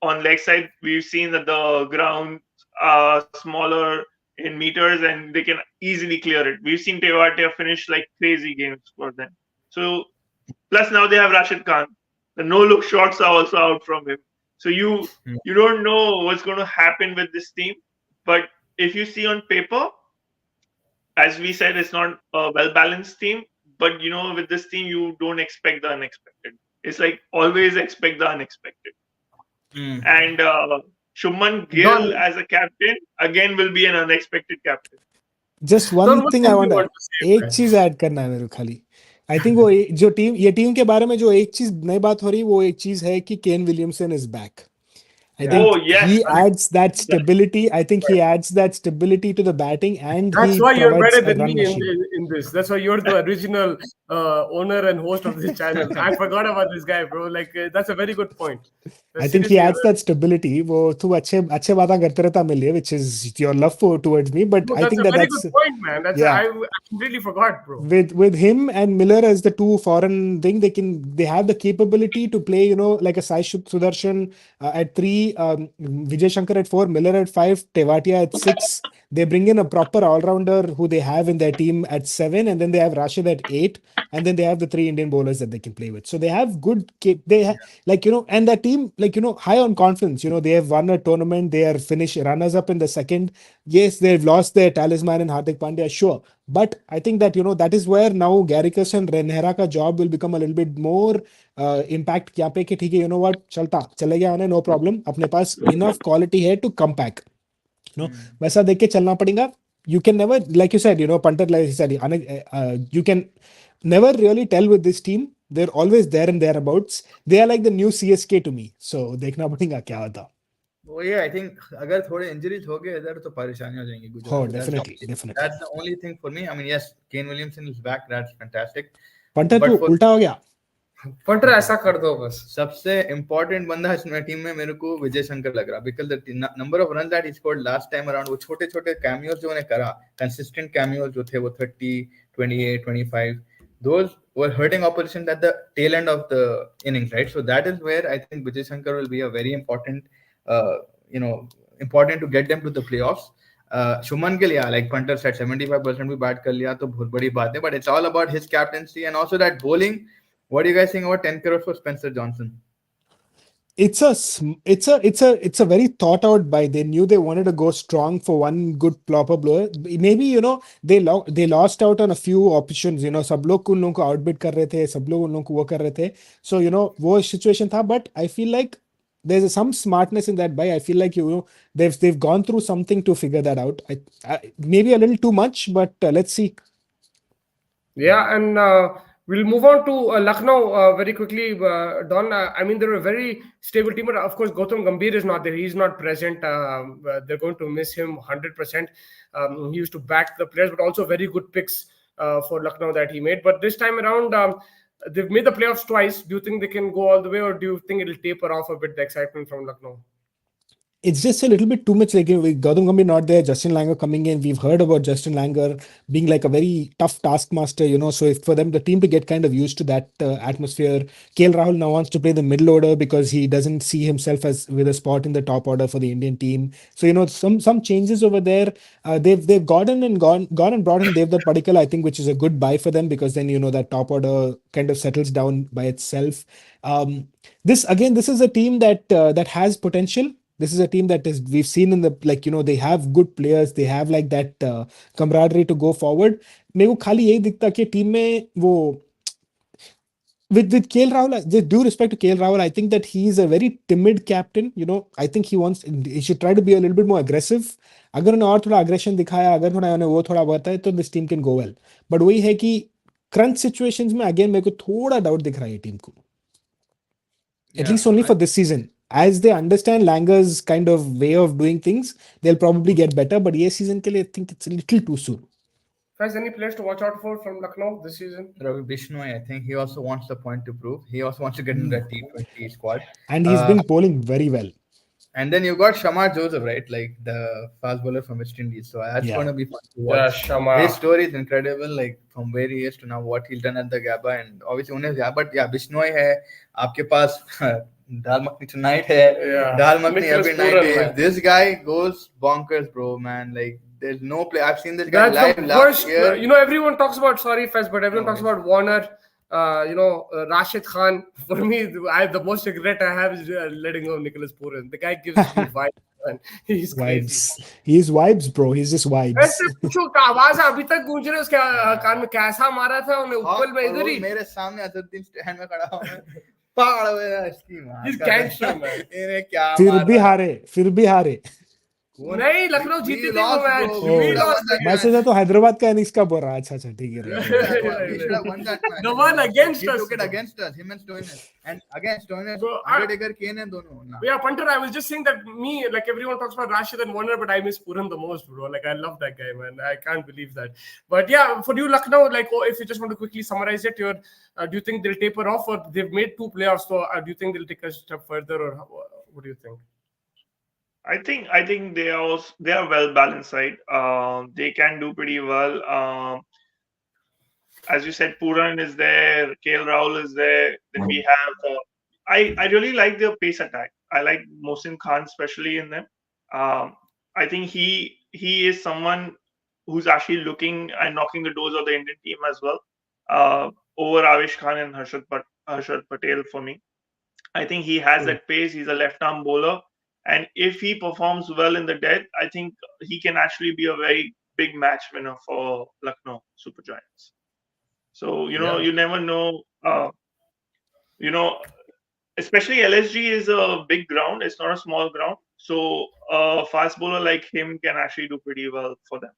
Speaker 4: on leg side we've seen that the ground are smaller in meters and they can easily clear it. We've seen Tewatia finish like crazy games for them. So plus now they have Rashid Khan. The no-look shots are also out from him. So you don't know what's going to happen with this team. But if you see on paper, as we said, it's not a well-balanced team. But with this team, you don't expect the unexpected. It's like always expect the unexpected. And Shubman Gill as a captain again will be an unexpected captain.
Speaker 5: Just one thing I want to एक चीज add करना है मेरे को खाली. I think वो जो team के बारे में जो एक चीज नई बात हो रही वो एक चीज है कि Kane Williamson is back. I think he adds that stability. I think he adds that stability to the batting, and
Speaker 1: that's why you're better than me in this. That's why you're the original owner and host of this channel. I forgot about this guy, bro. Like that's a very good point.
Speaker 5: I think he adds that stability. वो तू अच्छे बातें करते रहता मेरे लिए, which is your love towards me. But I think that's a very good
Speaker 1: point, man. That's I completely forgot, bro.
Speaker 5: With him and Miller as the two foreign thing, they have the capability to play, like a Sai Sudarshan at 3, Vijay Shankar at 4, Miller at 5, Tewatia at 6. They bring in a proper all-rounder who they have in their team at 7, and then they have Rashid at 8, and then they have the 3 Indian bowlers that they can play with. So they have good, and that team, high on confidence. They have won a tournament. They are finished runners up in the second. Yes, they've lost their talisman in Hardik Pandya, sure. But I think that, that is where now Garricus and Nehra ka job will become a little bit more impact यहाँ पे कि ठीक है, you know what, चले गया आने, no problem. अपने पास enough quality है to come back. वैसा देख के चलना पड़ेगा. You can never, like you said, Punter, like you said, you can never really tell with this team. They're always there and thereabouts. They are like the new CSK to me. So देखना पड़ेगा क्या होता.
Speaker 2: Oh yeah, I think अगर थोड़े injuries हो गए इधर तो परेशानी हो जाएंगी Gujarat.
Speaker 5: Oh, definitely.
Speaker 2: That's the only thing for me. I mean, yes, Kane Williamson is back. That's fantastic.
Speaker 5: Punter तू उल्टा हो गया.
Speaker 1: पंटर ऐसा कर दो बस.
Speaker 2: सबसे important बंदा इसमें टीम में मेरे को विजय शंकर लग रहा, because the number of runs that he scored last time around, वो छोटे-छोटे cameos जो उन्हें करा, consistent cameos जो थे वो 30, 28, 25, those were hurting opposition at the tail end of the innings, right? So that is where I think Vijay Shankar will be a very important, important to get them to the playoffs. Shuman के लिए, like Punter said, 75% भी bat कर लिया तो बहुत बड़ी बात है, but it's all about his captaincy and also that bowling. What do you guys think about 10 crores for Spencer Johnson?
Speaker 5: It's a very thought out buy. They knew they wanted to go strong for one good proper blower. Maybe they lost out on a few options. सब लोग उन लोगों को outbid कर रहे थे, सब लोग उन लोगों को वो कर रहे थे. So वो situation था. But I feel like there's some smartness in that buy. I feel like they've gone through something to figure that out. Maybe a little too much, but let's see.
Speaker 1: Yeah, and we'll move on to Lucknow very quickly. Don, I mean, they're a very stable team. But of course, Gautam Gambhir is not there. He's not present. They're going to miss him 100%. He used to back the players, but also very good picks for Lucknow that he made. But this time around, they've made the playoffs twice. Do you think they can go all the way, or do you think it'll taper off a bit, the excitement from Lucknow?
Speaker 5: It's just a little bit too much. Like with Gautam Gambhir not there, Justin Langer coming in. We've heard about Justin Langer being like a very tough taskmaster, So if for them, the team to get kind of used to that atmosphere, KL Rahul now wants to play the middle order because he doesn't see himself as with a spot in the top order for the Indian team. So some changes over there. They've gone and brought in Devdutt Padikkal, I think, which is a good buy for them because then that top order kind of settles down by itself. This is a team that has potential. This is a team that we've seen in the they have good players, they have like that camaraderie to go forward. मेरे को खाली यही दिखता कि team में वो with KL Rahul, with due respect to KL Rahul, I think that he's a very timid captain. I think he should try to be a little bit more aggressive. अगर उन्हें और थोड़ा aggression दिखाया, अगर उन्हें वो थोड़ा बताए तो this team can go well. But वही है कि crunch situations में again मेरे को थोड़ा doubt दिख रहा है टीम को. At least only for this season. As they understand Langer's kind of way of doing things, they'll probably get better. But this season, I think it's a little too soon.
Speaker 1: Guys, any players to watch out for from Lucknow this season?
Speaker 2: Ravi Bishnoi, I think he also wants the point to prove. He also wants to get into that T20 squad.
Speaker 5: And he's been bowling very well.
Speaker 2: And then you got Shamar Joseph, right? Like the fast bowler from West Indies. So that's going to be fun to watch.
Speaker 1: Yeah, Shamar.
Speaker 2: His story is incredible, like from where he is to now what he's done at the Gabba. And obviously, but yeah, Bishnoi hai, aapke paas Dal Makhni tonight hai, Dal Makhni every night hai. This guy goes bonkers, bro, man. Like there's no play. I've seen this guy live last year.
Speaker 1: Everyone talks about Fez, but everyone talks about Warner. Rashid Khan. For me, the most regret I have is letting go of Nicholas Pooran. The guy gives me vibes, man. He's crazy.
Speaker 5: He's vibes, bro. He's just vibes.
Speaker 1: ऐसे पूछो आवाज अभी तक गूंज रही है उसके कान में कैसा मारा था उन्हें ऊपर में इधर ही
Speaker 2: मेरे सामने अजरुद्दीन स्टैंड में खड़ा हूं पागल हो गया इसकी मां
Speaker 1: He's gangster, man.
Speaker 2: इन्हें क्या
Speaker 5: फिर भी हारे
Speaker 1: नहीं लखनऊ जीती थी वो मैच
Speaker 5: मैं सोचा तो हैदराबाद का इनिंग्स का बोल रहा अच्छा ठीक है
Speaker 1: the one against
Speaker 2: he
Speaker 1: us
Speaker 2: took it against us, him and Stoinis, and against Stoinis Undertaker Kane and dono
Speaker 1: yeah Punter, I was just saying that like everyone talks about Rashid and Warner, but I miss Pooran the most, bro. Like I love that guy, man. I can't believe that. But yeah, for you Lucknow, like if you just want to quickly summarize it, do you think they'll taper off, or they've made 2 playoffs, so do you think they'll take a step further, or what do you think?
Speaker 4: I think they are well balanced side. They can do pretty well. As you said, Pooran is there, KL Rahul is there. Then we have. I really like their pace attack. I like Mohsin Khan especially in them. I think he is someone who's actually looking and knocking the doors of the Indian team as well. Over Avesh Khan and Harshad Patel for me. I think he has that pace. He's a left arm bowler. And if he performs well in the death, I think he can actually be a very big match winner for Lucknow Super Giants. So, you never know. Especially LSG is a big ground. It's not a small ground. So a fast bowler like him can actually do pretty well for them.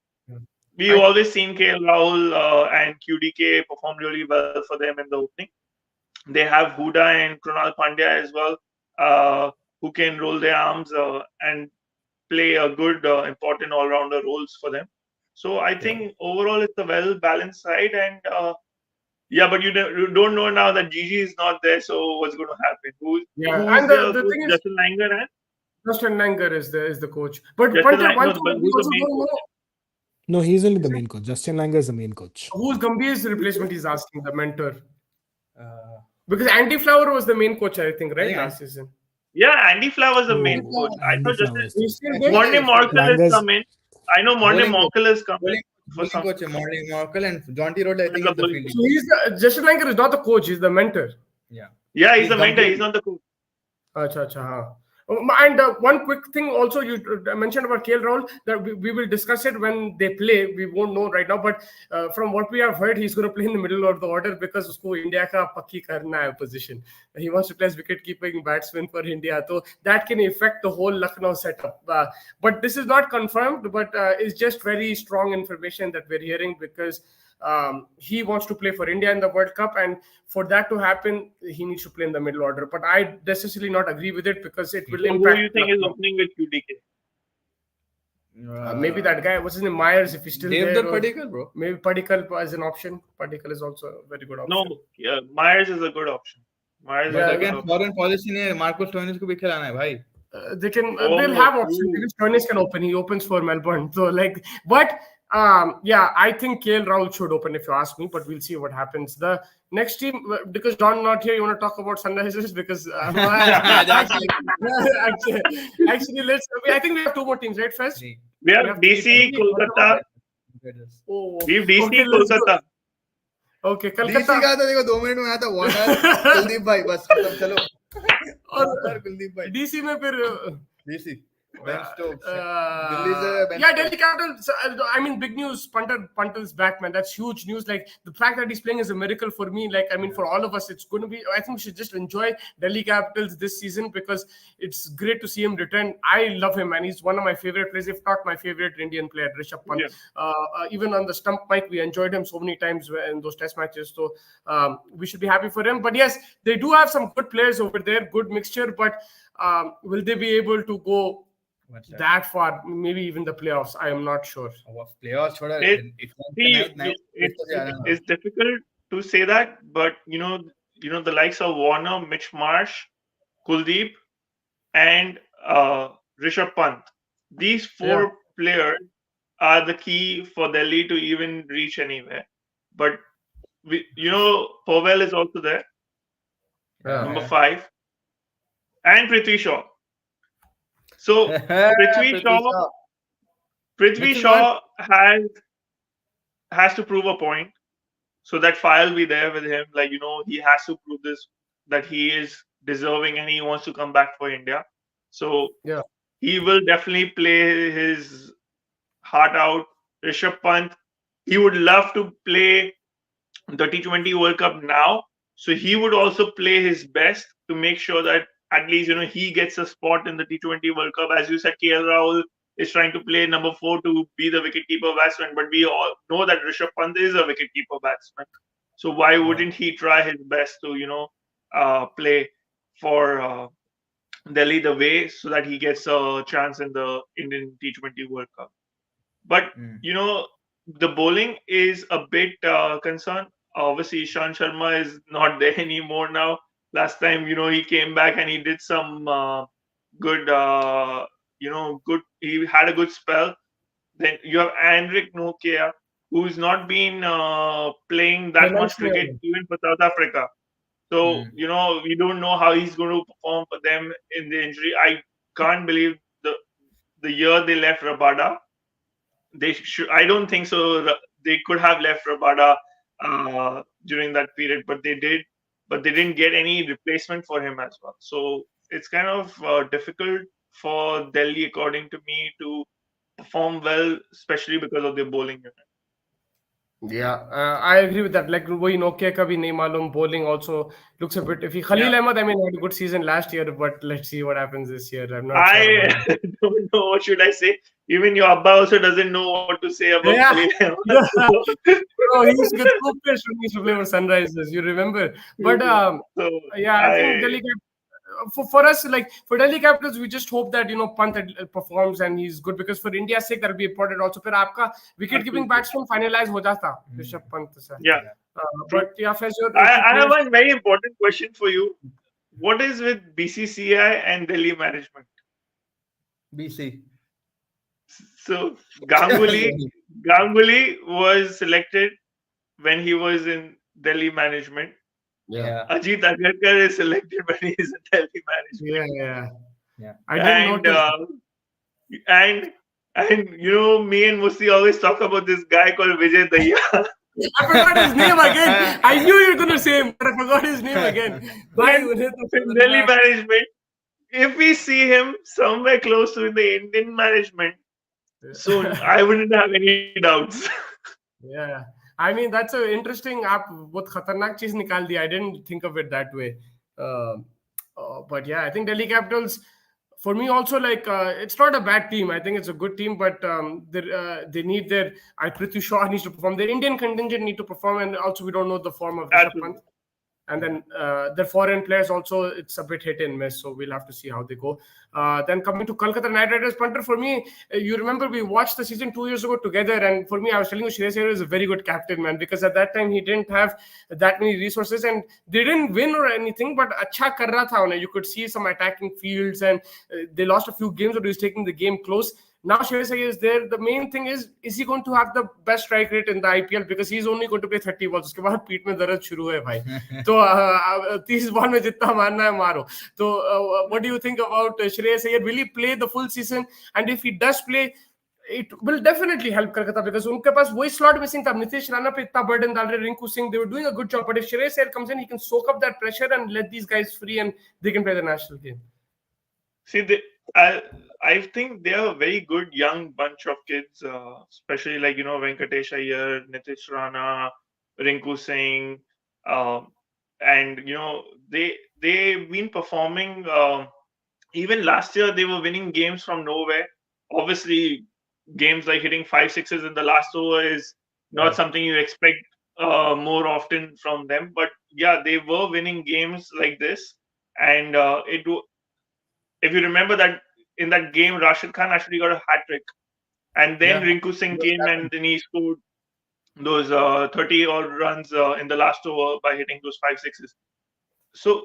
Speaker 4: We've always seen KL Rahul and QDK perform really well for them in the opening. They have Huda and Krunal Pandya as well, who can roll their arms and play a good, important all-rounder roles for them. So I think overall it's a well-balanced side, and but you don't know now that Gigi is not there. So what's going to happen? Who's
Speaker 1: the thing is,
Speaker 4: Justin Langer and
Speaker 1: Justin Langer is the coach. But
Speaker 4: Justin
Speaker 1: Punter,
Speaker 4: Langer,
Speaker 1: one thing
Speaker 4: but
Speaker 1: we
Speaker 4: who's the
Speaker 1: also
Speaker 4: main
Speaker 1: don't know,
Speaker 4: coach?
Speaker 5: No, he's only the main coach. Justin Langer is the main coach.
Speaker 1: who's Gambhir's replacement he's asking, the mentor. Because Andy Flower was the main coach, I think, right, last season.
Speaker 4: Yeah, Andy Flower was the main coach. I thought Morley Morkel has come in. I know Morley Morkel has come in.
Speaker 2: Bowling coach Morley Morkel and Jonty Road, I think, is the fielding.
Speaker 1: So Justin Langer is not the coach, he's the mentor.
Speaker 2: Yeah,
Speaker 4: he's the mentor. He's not the coach.
Speaker 1: Acha. And one quick thing also, you mentioned about KL Rahul, that we will discuss it when they play. We won't know right now, but from what we have heard, he's going to play in the middle of the order because usko India ka pakki karna hai position. He wants to play as wicket-keeping batsman for India. So that can affect the whole Lucknow setup. But this is not confirmed, but it's just very strong information that we're hearing because he wants to play for India in the World Cup, and for that to happen, he needs to play in the middle order. But I necessarily not agree with it because it will impact.
Speaker 4: Who do you think is opening with QDK?
Speaker 1: Maybe that guy, what's his name, Myers, if he's still there.
Speaker 2: Padikkal, bro.
Speaker 1: Maybe Padikkal as an option. Padikkal is also a very good option.
Speaker 4: No, Myers is a good option. Myers is
Speaker 2: again, foreign policy ne Marcus Stoinis ko bhi khilana hai, bhai.
Speaker 1: They'll have options. Even Stoinis can open. He opens for Melbourne. So I think KL Rahul should open if you ask me, but we'll see what happens. The next team, because Don not here, you want to talk about Sunrisers? Because actually, I think we have two more teams, right, Fez?
Speaker 4: We have DC, Kolkata. We have DC, Kolkata.
Speaker 1: Okay,
Speaker 2: DC
Speaker 1: Kolkata.
Speaker 2: का तो देखो 2 minute में आता Warner, Kuldeep भाई बस खत्म चलो. और कुलदीप भाई.
Speaker 1: DC में फिर
Speaker 2: DC. Ben Stokes.
Speaker 1: Delhi Capitals. I mean, big news. Punter's back, man. That's huge news. Like the fact that he's playing is a miracle for me. Like, I mean, for all of us, it's going to be. I think we should just enjoy Delhi Capitals this season because it's great to see him return. I love him, man. He's one of my favorite players, if not my favorite Indian player, Rishabh Pant. Yeah. Even on the stump mic, we enjoyed him so many times in those Test matches. So we should be happy for him. But yes, they do have some good players over there, good mixture. But will they be able to go that far, maybe even the playoffs? I am not sure.
Speaker 2: Playoffs,
Speaker 4: it's difficult to say that, but you know the likes of Warner, Mitch Marsh, Kuldeep, and Rishabh Pant. These four players are the key for Delhi to even reach anywhere. But Powell is also there, number 5, and Prithvi Shaw. So Prithvi Shaw has to prove a point, so that fire will be there with him. Like he has to prove this, that he is deserving and he wants to come back for India. So he will definitely play his heart out. Rishabh Pant, he would love to play the T20 World Cup now, so he would also play his best to make sure that at least he gets a spot in the T20 World Cup. As you said, KL Rahul is trying to play number 4 to be the wicketkeeper batsman, but we all know that Rishabh Pant is a wicketkeeper batsman. So why wouldn't he try his best to play for Delhi the way so that he gets a chance in the Indian T20 World Cup? But the bowling is a bit concerned. Obviously, Ishant Sharma is not there anymore now. Last time, he came back and he did some good. He had a good spell. Then you have Henrik Nokia, who's not been playing that much cricket even for South Africa. So we don't know how he's going to perform for them in the injury. I can't believe the year they left Rabada. I don't think so. They could have left Rabada during that period, but they did. But they didn't get any replacement for him as well. So it's kind of difficult for Delhi, according to me, to perform well, especially because of their bowling unit.
Speaker 1: Yeah, I agree with that. Like वही Nokia का भी नहीं मालूम. Bowling also looks a bit iffy. Khalil Ahmed, I mean, had a good season last year, but let's see what happens this year. I'm not sure.
Speaker 4: I don't know what should I say. Even your Abba also doesn't know what to say about Khalil Ahmed.
Speaker 1: No, he used to get so pissed when he used to play for Sunrisers. You remember? But I think Delhi. For us, like for Delhi Capitals, we just hope that Pant performs and he's good, because for India's sake that'll be important also. फिर आपका wicket keeping batsman finalize हो जाता Rishabh Pant से.
Speaker 4: Yeah.
Speaker 1: But yeah, Faiz,
Speaker 4: I have one very important question for you. What is with BCCI and Delhi management?
Speaker 2: BC.
Speaker 4: So Ganguly was selected when he was in Delhi management.
Speaker 2: Yeah.
Speaker 4: Ajit Agarkar is selected when he is in Delhi management.
Speaker 2: Yeah.
Speaker 1: I didn't notice.
Speaker 4: And me and Musi always talk about this guy called Vijay Dayya.
Speaker 1: I forgot his name again. I knew you were going to say him, but I forgot his name again.
Speaker 4: In Delhi management, if we see him somewhere close to the Indian management soon, I wouldn't have any doubts.
Speaker 1: Yeah. I mean, that's an interesting app. बहुत खतरनाक चीज निकाल दी. I didn't think of it that way. But yeah, I think Delhi Capitals, for me also, like it's not a bad team. I think it's a good team, but they need their. Prithvi Shaw needs to perform. Their Indian contingent need to perform, and also we don't know the form of Rishabh Pant. And then their foreign players also, it's a bit hit and miss. So we'll have to see how they go. Then coming to Kolkata Knight Riders, Punter, for me, you remember we watched the season 2 years ago together. And for me, I was telling you, Shreyas Iyer is a very good captain, man. Because at that time, he didn't have that many resources. And they didn't win or anything. But acha kar raha tha. You could see some attacking fields. And they lost a few games, but he was taking the game close. Now Shreyas Iyer is there. The main thing is he going to have the best strike rate in the IPL? Because he's only going to play 30 balls. उसके बाद पीठ में दर्द शुरू है भाई. तो 30 ball में जितना मारना है मारो. तो what do you think about Shreyas Iyer? Will he play the full season? And if he does play, it will definitely help Kolkata, because उनके पास वही slot missing था. Nitish Rana पे इतना burden डाल रहे, Rinku Singh, they were doing a good job. But if Shreyas Iyer comes in, he can soak up that pressure and let these guys free, and they can play the national game.
Speaker 4: See, I think they are a very good young bunch of kids, especially like Venkatesh Iyer, Nitish Rana, Rinku Singh, and they've been performing. Even last year, they were winning games from nowhere. Obviously, games like hitting 5 6s in the last over is not something you expect more often from them. But yeah, they were winning games like this, and if you remember that in that game, Rashid Khan actually got a hat trick, and then Rinku Singh came and then he scored those 30-odd runs in the last over by hitting those 5 6s. So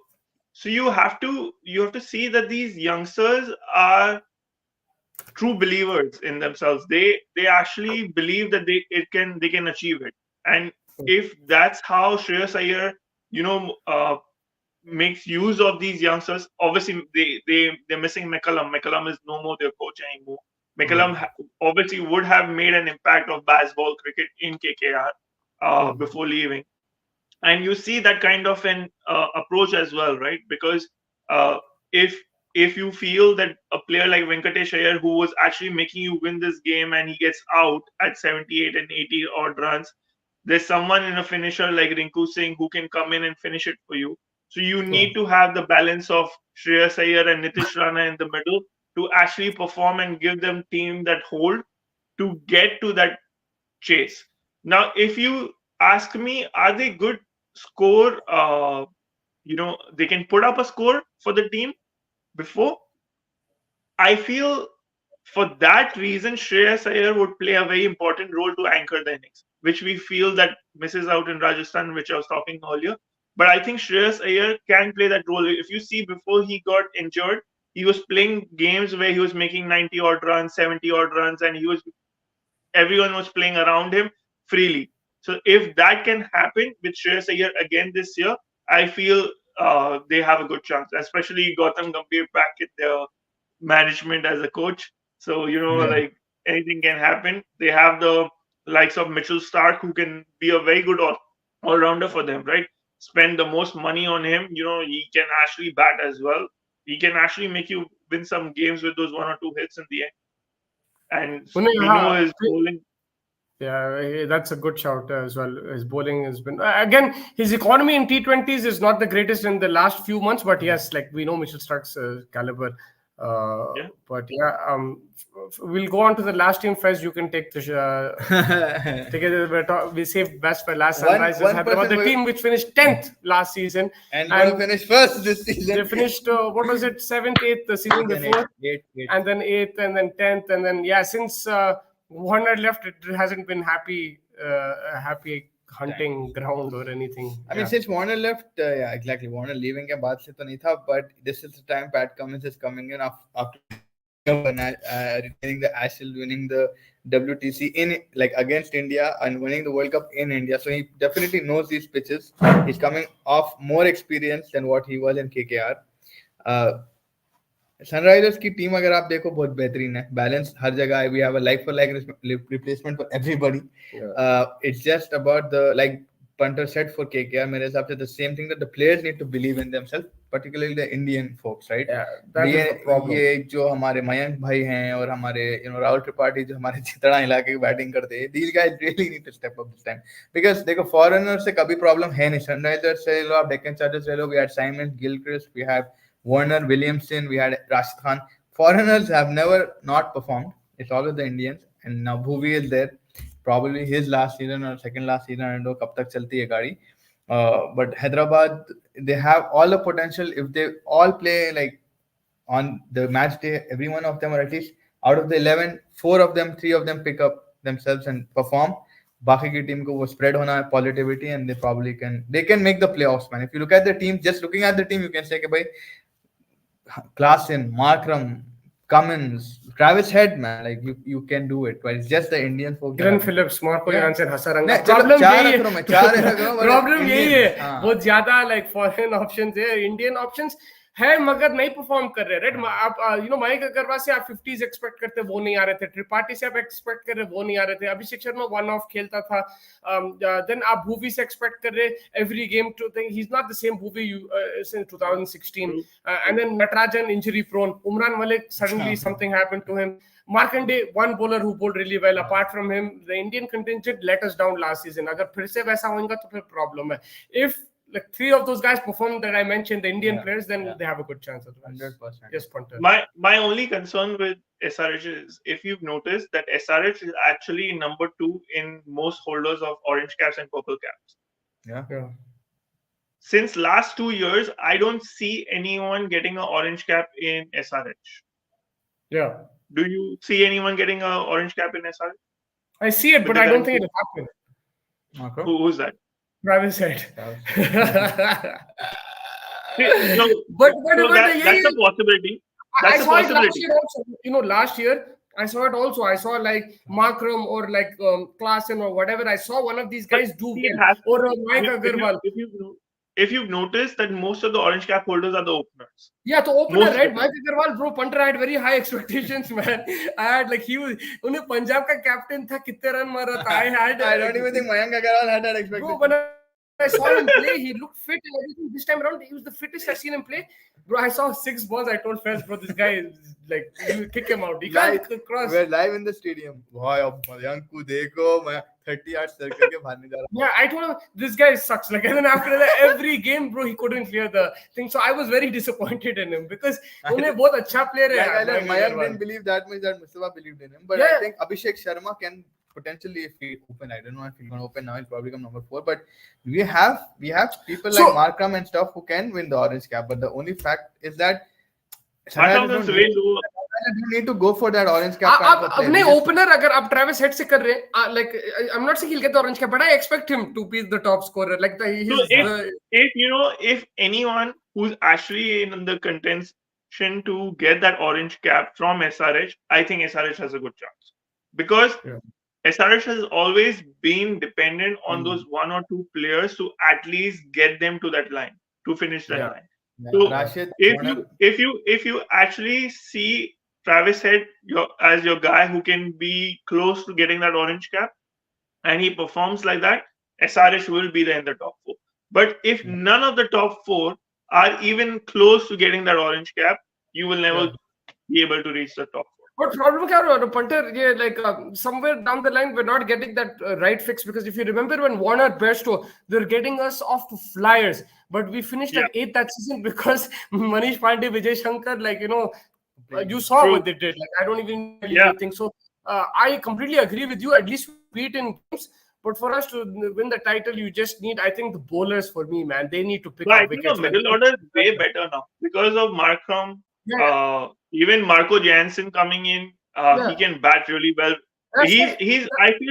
Speaker 4: you have to see that these youngsters are true believers in themselves. They actually believe that they can achieve it, and if that's how Shreyas Iyer makes use of these youngsters. Obviously, they're missing McCullum. McCullum is no more their coach anymore. McCullum obviously would have made an impact of baseball cricket in KKR before leaving, and you see that kind of an approach as well, right? Because if you feel that a player like Venkatesh Iyer, who was actually making you win this game, and he gets out at 78 and 80 odd runs, there's someone in a finisher like Rinku Singh who can come in and finish it for you. So you need to have the balance of Shreyas Iyer and Nitish Rana in the middle to actually perform and give them team that hold to get to that chase. Now, if you ask me, are they good score? They can put up a score for the team before. I feel for that reason, Shreyas Iyer would play a very important role to anchor the innings, which we feel that misses out in Rajasthan, which I was talking earlier. But I think Shreyas Iyer can play that role. If you see, before he got injured, he was playing games where he was making 90 odd runs, 70 odd runs, and everyone was playing around him freely. So if that can happen with Shreyas Iyer again this year, I feel they have a good chance, especially Gautam Gambhir back in their management as a coach. So, you know,
Speaker 2: Yeah.
Speaker 4: like anything can happen. They have the likes of Mitchell Stark, who can be a very good all-rounder for them, right? Spend the most money on him. You know, he can actually bat as well. He can actually make you win some games with those 1 or 2 hits in the end. And
Speaker 1: Unai,
Speaker 4: we know his bowling.
Speaker 1: Yeah, that's a good shout as well. His bowling has been again. His economy in T20s is not the greatest in the last few months, but yes, like we know Mitchell Stark's caliber.
Speaker 4: Yeah.
Speaker 1: But yeah, we'll go on to the last team first. You can take the take it. We saved best for last. Sunrisers Hyderabad, the team which finished 10th last season
Speaker 2: and going to finish first this season.
Speaker 1: They finished what was it, 7th, 8th the season before,
Speaker 2: eight.
Speaker 1: and then 8th, and then 10th, and then yeah, since Warner left, it hasn't been happy hunting ground or anything.
Speaker 2: I mean, since Warner left, yeah, exactly. Warner leaving के बाद से तो नहीं था, but this is the time Pat Cummins is coming in after retaining the Ashes, winning the WTC in like against India and winning the World Cup in India. So he definitely knows these pitches. He's coming off more experience than what he was in KKR. Sunrisers की team अगर आप देखो बहुत बेहतरीन है, balance हर जगह है. We have a like for like replacement for everybody. It's just about the like Punter said for KKR, मेरे हिसाब से the same thing that the players need to believe in themselves, particularly the Indian folks, right?
Speaker 1: Yeah, that is the problem.
Speaker 2: ये जो हमारे मयंक भाई हैं और हमारे राहुल त्रिपाठी जो हमारे चितड़ा इलाके की बैटिंग करते हैं, these guys really need to step up this time, because देखो फॉरेनर से कभी प्रॉब्लम है नहीं. सनराइजर्स से लो, आप डेक्कन चार्जर्स ले लो, we had Simon Gilchrist, we had Warner Williamson, we had Rashid Khan. Foreigners have never not performed. It's always the Indians, and now Bhuvi is there. Probably his last season or second last season, I don't know कब तक चलती है गाड़ी. But Hyderabad, they have all the potential if they all play like on the match day. Every one of them, or at least out of the 11, 3 of them pick up themselves and perform. बाकी की team को वो spread होना है positivity, and they can make the playoffs, man. If you look at the team, just looking at the team, you can say कि भाई Klaasen, Markram, Cummins, Travis Head, man, like you can do it, but it's just the Indian folk.
Speaker 1: Glenn Phillips, Marco Jansen, Hasaranga.
Speaker 2: Problem
Speaker 1: यही है, बहुत ज्यादा like foreign options है, Indian options है मगर नहीं परफॉर्म कर रहे, राइट? आप मयंक अग्रवाल से आप 50s एक्सपेक्ट करते, वो नहीं आ रहे थे. त्रिपाठी से आप एक्सपेक्ट कर रहे, वो नहीं आ रहे थे. अभिषेक शर्मा वन ऑफ खेलता था. देन आप भुवी से एक्सपेक्ट कर रहे every game to think he is not the same Bhuvi since 2016. And then Natarajan injury prone. Umran Malik suddenly something happened to him. Markande, one bowler who bowled really well. Apart from him, the Indian contingent let us down last season. अगर फिर से वैसा होगा तो फिर problem है. If like 3 of those guys perform that I mentioned, the Indian players, then they have a good chance as well.
Speaker 2: 100%.
Speaker 1: Yes, Punter.
Speaker 4: My only concern with SRH is, if you've noticed, that SRH is actually number 2 in most holders of orange caps and purple caps.
Speaker 2: Yeah.
Speaker 4: Since last 2 years, I don't see anyone getting an orange cap in SRH.
Speaker 1: Yeah.
Speaker 4: Do you see anyone getting an orange cap in SRH?
Speaker 1: I see it, but I don't think it will happen.
Speaker 2: Marco?
Speaker 4: Who's that?
Speaker 1: Travis Head.
Speaker 4: No,
Speaker 1: but
Speaker 4: that's a possibility.
Speaker 1: I saw it last year also. Last year I saw it also. I saw like Markram or like Klaasen or whatever. I saw one of these guys do well. Or Mike Agarwal.
Speaker 4: If you've noticed that most of the orange cap holders are the openers.
Speaker 1: Yeah, the opener, right? Mike Agarwal, bro, Punter, I had very high expectations, man. I had like उन्हें पंजाब का captain था, कितने run मारा था. I
Speaker 2: don't even think Mayank Agarwal had that expectation.
Speaker 1: Bro, when I saw him play, he looked fit and everything. This time around, he was the fittest I've seen him play. Bro, I saw 6 balls. I told Fez, bro, this guy is like, you kick him out. He can't cross.
Speaker 2: We're live in the stadium. Boy, Mayank को देखो, मैं 30 yards circle के बाहर नहीं जा रहा.
Speaker 1: Yeah, I told him this guy sucks. Like, and then after that, every game, bro, he couldn't clear the thing. So I was very disappointed in him because उन्हें बहुत अच्छा player है.
Speaker 2: Mayank didn't believe that much that Mustafa believed in him. But I think Abhishek Sharma can potentially, if he open, I don't know if he's going to open now, he'll probably come number 4. But we have people like Markram and stuff who can win the orange cap. But the only fact is that you need to go for that orange cap.
Speaker 1: अपने opener अगर आप Travis Head से कर रहे हैं, like I'm not saying he'll get the orange cap, but I expect him to be the top scorer. Like
Speaker 4: if anyone who's actually in the contention to get that orange cap from SRH, I think SRH has a good chance, because SRH has always been dependent on those 1 or 2 players to at least get them to that line, to finish that line. So if you actually see Travis Head as your guy who can be close to getting that orange cap, and he performs like that, SRH will be there in the top 4. But if none of the top 4 are even close to getting that orange cap, you will never be able to reach the top 4.
Speaker 1: But problem kya ho, punter, yeah, like somewhere down the line, we're not getting that right fix, because if you remember when Warner Bairstow, they're getting us off to flyers, but we finished at 8th that season because Manish Pandey, Vijay Shankar, like, you saw what they did. Like, I don't even really think so. I completely agree with you. At least we beat in games. But for us to win the title, you just need, I think, the bowlers for me, man. They need to pick up wickets.
Speaker 4: The middle order is way better now because of Markram. Even Marco Jansen coming in, he can bat really well. I feel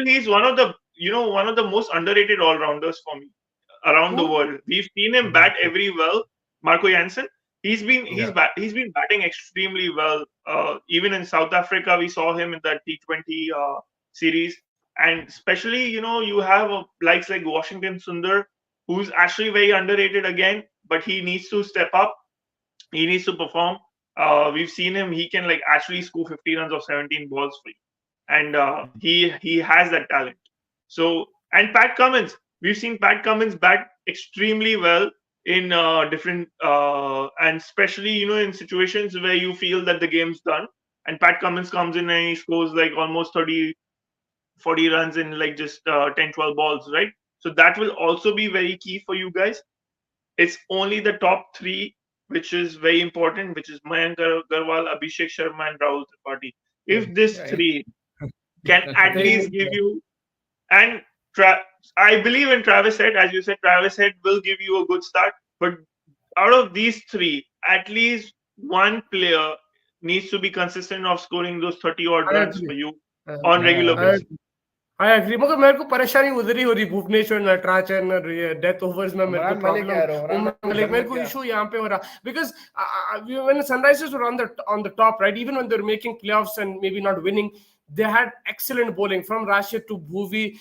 Speaker 4: he's one of the most underrated all-rounders for me around the world. We've seen him bat every well. Marco Jansen, he's been batting extremely well. Even in South Africa, we saw him in that T20 series. And especially, you have likes like Washington Sundar, who's actually very underrated again, but he needs to step up. He needs to perform. We've seen him; he can actually score 50 runs or 17 balls for you, and he has that talent. So, and Pat Cummins, we've seen Pat Cummins bat extremely well in different and especially in situations where you feel that the game's done, and Pat Cummins comes in and he scores almost 30-40 runs in just 10-12 balls, right? So that will also be very key for you guys. It's only the top 3 which is very important, which is Mayank Agarwal, Abhishek Sharma, and Rahul Tripathi. If this 3 can at least give you, and I believe in Travis Head, as you said, Travis Head will give you a good start. But out of these 3, at least one player needs to be consistent of scoring those 30 odd runs for you on regular basis.
Speaker 1: I agree. मगर मेरे को परेशानी उधर ही हो रही, Bhubaneswar, Natarajan, death overs में मेरे को प्रॉब्लम, मेरे को इशू यहाँ पे हो रहा, because when Sunrisers were on the top, right, even when they're making playoffs and maybe not winning, they had excellent bowling from Rashid to Bhuvi.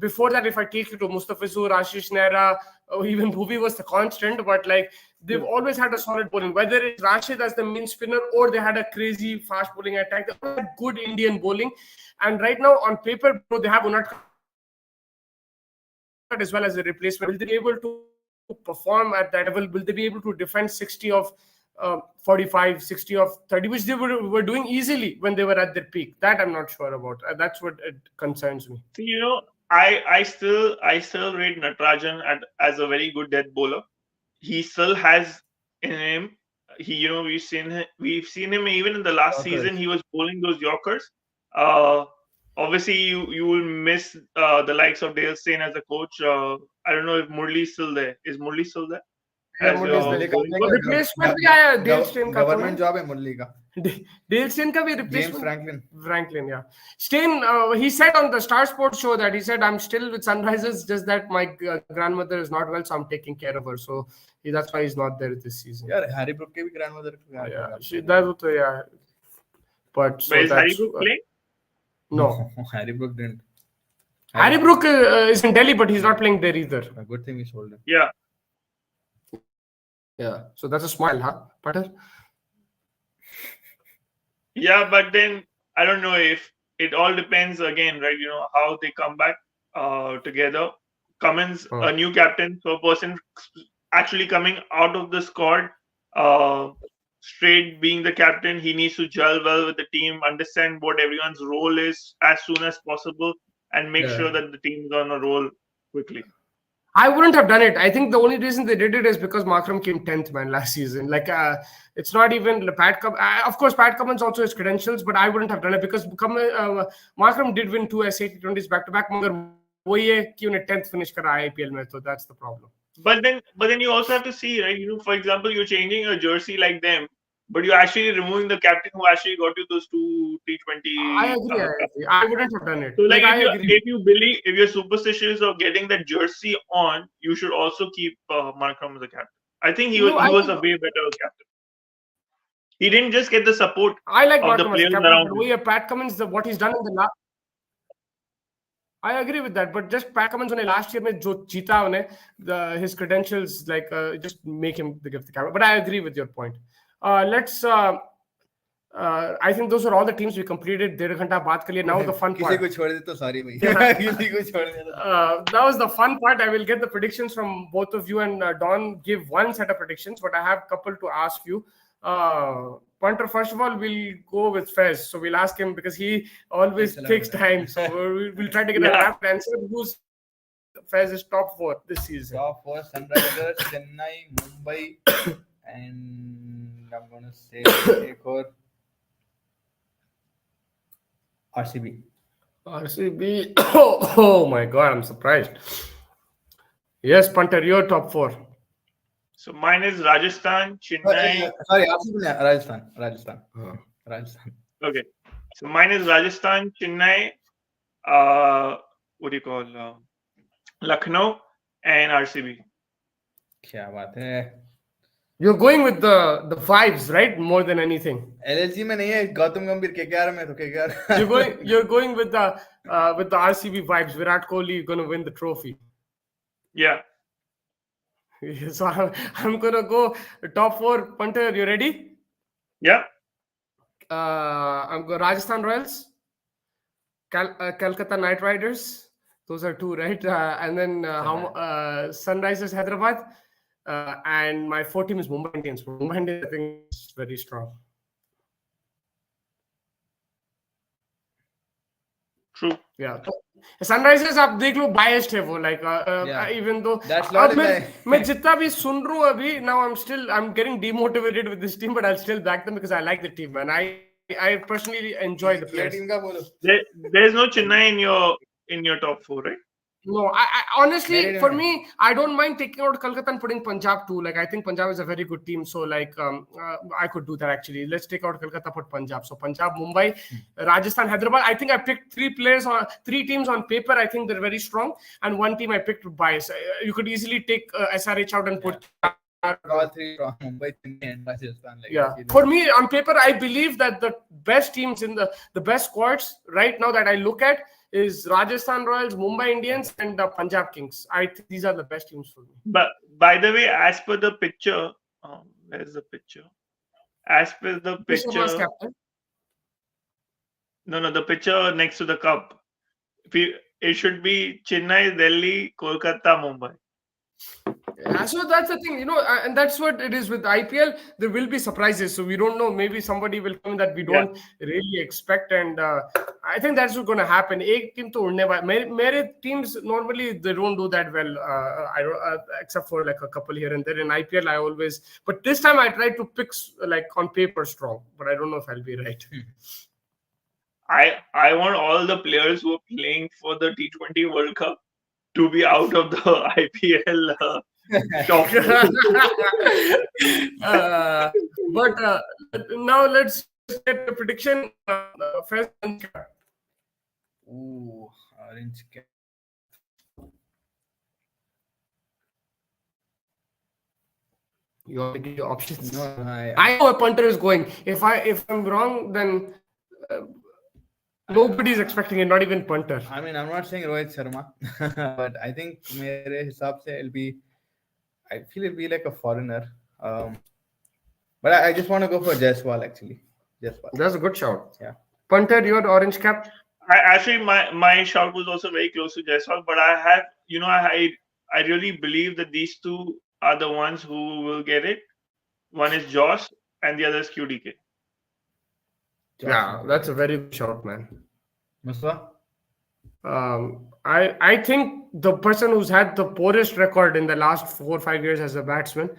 Speaker 1: Before that, if I take you to Mustafizur, Ashish Nehra, even Bhuvi was the constant, but they've always had a solid bowling. Whether it's Rashid as the main spinner or they had a crazy fast bowling attack, they had good Indian bowling. And right now, on paper, they have Unadkat as well as a replacement. Will they be able to perform at that level? Will they be able to defend 60 of 45, 60 of 30, which they were doing easily when they were at their peak? That I'm not sure about. That's what it concerns me.
Speaker 4: I still rate Natarajan as a very good death bowler. He still has in him. We've seen him even in the last season. He was bowling those Yorkers. Obviously, you will miss the likes of Dale Steyn as a coach. I don't know if Murli's still there. Is Murli still there?
Speaker 1: Replacement भी आया Dale Steyn का,
Speaker 2: government job है मुरली का.
Speaker 1: Dale Steyn का भी replacement.
Speaker 2: James
Speaker 1: Franklin, yeah. Steyn, he said on the Star Sports show that he said, I'm still with Sunrisers, just that my grandmother is not well, so I'm taking care of her. So that's why he's not there this season.
Speaker 2: Yeah, Harry Brook के भी grandmother.
Speaker 1: Yeah. But so
Speaker 4: is Harry Brook playing?
Speaker 1: No.
Speaker 2: Harry Brook didn't.
Speaker 1: Harry Brook is in Delhi, but he's not playing there either.
Speaker 2: A good thing we sold him.
Speaker 1: Yeah. So that's a smile, huh, Patel?
Speaker 4: Yeah, but then I don't know if it all depends again, right? How they come back together. Cummins, a new captain, so a person actually coming out of the squad, straight being the captain, he needs to gel well with the team, understand what everyone's role is as soon as possible, and make sure that the team's on a roll quickly.
Speaker 1: I wouldn't have done it. I think the only reason they did it is because Markram came 10th, man, last season. It's not even Pat Cummins. Of course, Pat Cummins also has credentials, but I wouldn't have done it because Markram did win 2 S80-20s back-to-back. Magar wohi hai ki unhe 10th finish kara IPL mein, so that's the problem.
Speaker 4: But then you also have to see, right? For example, you're changing a jersey like them, but you're actually removing the captain who actually got you those 2 T20.
Speaker 1: I agree. I wouldn't have done it.
Speaker 4: So if you're superstitious of getting that jersey on, you should also keep Markram as a captain. I think he was a way better captain. He didn't just get the support.
Speaker 1: I like
Speaker 4: of the
Speaker 1: Markram
Speaker 4: players
Speaker 1: as
Speaker 4: around
Speaker 1: captain. But Pat Cummins, what he's done in the last. I agree with that, but just Pat Cummins last year mein jo jeeta his credentials just make him give the captain. But I agree with your point. Let's I think those are all the teams we completed. 1.5 घंटा बात कर लिया. Now the fun
Speaker 2: किसी
Speaker 1: part.
Speaker 2: को छोड़ दे तो sorry भाई. किसी को छोड़ दे तो.
Speaker 1: That was the fun part. I will get the predictions from both of you, and Don give one set of predictions, but I have a couple to ask you. Punter, first of all, we'll go with Fez. So we'll ask him because he always takes time. So we'll try to get a rapid answer. Who's Fez's top 4 this season?
Speaker 2: Top 4: Sunrisers, Chennai, Mumbai, and I'm going to say एक और RCB.
Speaker 1: RCB. Oh my God, I'm surprised. Yes, Punter, your top 4.
Speaker 4: So mine is Rajasthan, Chennai.
Speaker 2: Sorry, RCB, Rajasthan.
Speaker 4: Okay. So mine is Rajasthan, Chennai, what do you call Lucknow, and RCB.
Speaker 2: क्या बात है.
Speaker 1: You're going with the vibes, right? More than anything.
Speaker 2: LLG में नहीं है. गौतम गंभीर KKR में तो KKR.
Speaker 1: You're going with the RCB vibes. Virat Kohli going to win the trophy.
Speaker 4: Yeah.
Speaker 1: So I'm gonna go top 4. Punter, you ready?
Speaker 4: Yeah.
Speaker 1: I'm going Rajasthan Royals, Calcutta Knight Riders. Those are 2, right? And then Sunrisers Hyderabad. And my 4th team is Mumbai Indians. Mumbai Indians, I think, is very strong.
Speaker 4: True.
Speaker 1: Yeah. Sunrisers, आप देख लो, biased है वो, like even though मैं जितना भी सुन रहा हूँ अभी, now I'm getting demotivated with this team, but I'll still back them because I like the team, man. I personally enjoy the players.
Speaker 4: There's no Chennai in your top 4, right?
Speaker 1: No, I honestly, for me, I don't mind taking out Kolkata and putting Punjab too. Like, I think Punjab is a very good team. So, like, I could do that actually. Let's take out Kolkata, put Punjab. So, Punjab, Mumbai, Rajasthan, Hyderabad. I think I picked 3 teams on paper. I think they're very strong. And 1 team I picked with bias. You could easily take SRH out and put.
Speaker 2: All 3 from Mumbai, Chennai, and Rajasthan.
Speaker 1: For me, on paper, I believe that the best teams in the best squads right now that I look at is Rajasthan Royals, Mumbai Indians, and the Punjab Kings. I think these are the best teams for me.
Speaker 4: But by the way, as per the picture, where's the picture? As per the picture, no, the picture next to the cup. It should be Chennai, Delhi, Kolkata, Mumbai.
Speaker 1: Yeah, so that's the thing, and that's what it is with IPL. There will be surprises, so we don't know. Maybe somebody will come that we don't really expect, and I think that's what's going to happen. Ek team to udne wala. Mere teams normally they don't do that well. I don't, except for like a couple here and there. In IPL, I always, but this time I tried to pick like on paper strong, but I don't know if I'll be right.
Speaker 4: I want all the players who are playing for the T20 World Cup to be out of the IPL top.
Speaker 1: But now let's get the prediction. First,
Speaker 2: Ooh, orange cap.
Speaker 1: You want to give your options?
Speaker 2: No,
Speaker 1: I know a punter is going. If I'm wrong, then nobody's expecting it, not even punter.
Speaker 2: I mean, I'm not saying Rohit Sharma, but I think मेरे हिसाब से I feel it'll be like a foreigner. But I just want to go for Jaiswal actually. Jaiswal.
Speaker 1: That's a good shout.
Speaker 2: Yeah.
Speaker 1: Punter, your orange cap.
Speaker 4: Actually, my shout was also very close to Jaiswal, but I really believe that these 2 are the ones who will get it. One is Josh, and the other is QDK.
Speaker 1: Yeah, that's a very good shout, man.
Speaker 2: Muswa?
Speaker 1: I think the person who's had the poorest record in the last 4 or 5 years as a batsman,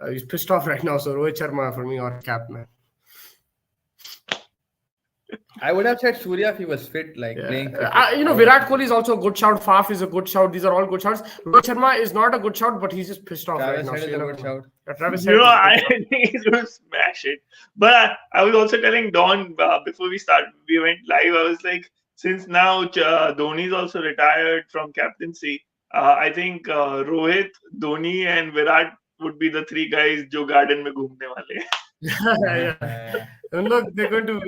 Speaker 1: he's pissed off right now. So Rohit Sharma for me, or cap, man.
Speaker 2: I would have said Surya if he was fit, playing.
Speaker 1: Virat Kohli is also a good shout. Faf is a good shout. These are all good shouts. Rohit Sharma is not a good shout, but he's just pissed off right now.
Speaker 2: Travis Head is a good shout.
Speaker 1: Travis Head
Speaker 4: I think he's going to smash it. But I was also telling Don before we went live, I was like, since now Dhoni is also retired from captaincy, I think Rohit, Dhoni, and Virat would be the 3 guys jo garden mein ghumne wale.
Speaker 1: Yeah. Look, they're going to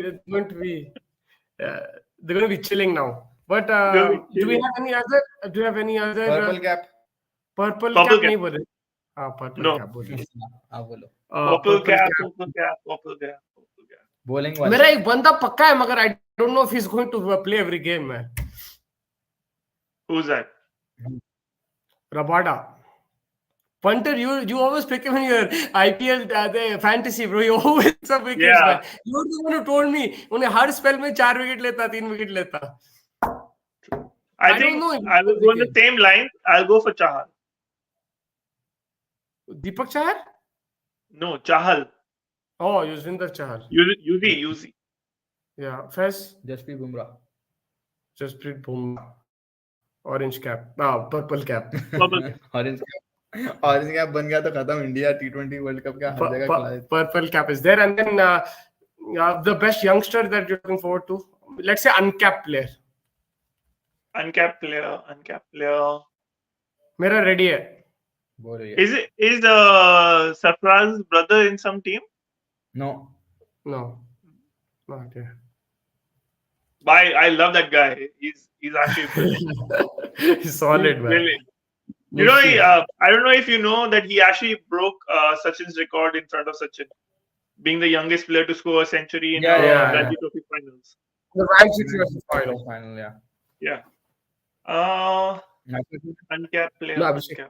Speaker 1: be chilling now. But do we have any other? Do you have any other?
Speaker 2: Purple cap.
Speaker 1: Purple cap नहीं बोले. Purple
Speaker 4: No.
Speaker 1: cap बोले.
Speaker 2: Bolo.
Speaker 4: Purple cap.
Speaker 2: bowling wise.
Speaker 1: मेरा एक बंदा पक्का है मगर I don't know if he's going to play every game, man.
Speaker 4: Who's that?
Speaker 1: Rabada. Punter, you always pick him in your IPL the fantasy, bro. You always some wickets,
Speaker 4: Yeah.
Speaker 1: man. You're the one who told me उन्हें हर spell में 4 wicket लेता, 3 wicket लेता.
Speaker 4: I
Speaker 1: don't
Speaker 4: think
Speaker 1: know if
Speaker 4: I will
Speaker 1: he's
Speaker 4: go on the
Speaker 1: okay.
Speaker 4: same line. I'll go for Chahal.
Speaker 1: Deepak Chahar?
Speaker 4: No, Chahal.
Speaker 1: Oh, Yuzvinder Chahar.
Speaker 4: Yuzi.
Speaker 1: Yeah, Fez.
Speaker 2: Jasprit Bumrah.
Speaker 1: Jasprit Bumrah. Orange cap. Purple cap.
Speaker 4: Purple.
Speaker 2: Orange cap बन गया तो खत्म India T20 world cup का हर जगह खिला देते.
Speaker 1: Purple cap is there, and then the best youngster that you're looking forward to. Let's say uncapped player.
Speaker 4: Uncapped player.
Speaker 1: मेरा ready है.
Speaker 2: बोल रही है.
Speaker 4: Is Sarfaraz's brother in some team?
Speaker 2: No.
Speaker 1: No. Not here.
Speaker 4: I love that guy. He's actually brilliant.
Speaker 1: He's solid, man.
Speaker 4: Brilliant. You know, I don't know if you know that he actually broke Sachin's record in front of Sachin, being the youngest player to score a century in
Speaker 1: Yeah.
Speaker 4: Ranji Trophy finals.
Speaker 1: The Ranji Trophy final.
Speaker 2: Final, yeah.
Speaker 4: Yeah. Uncapped player.
Speaker 1: No, Abhishek.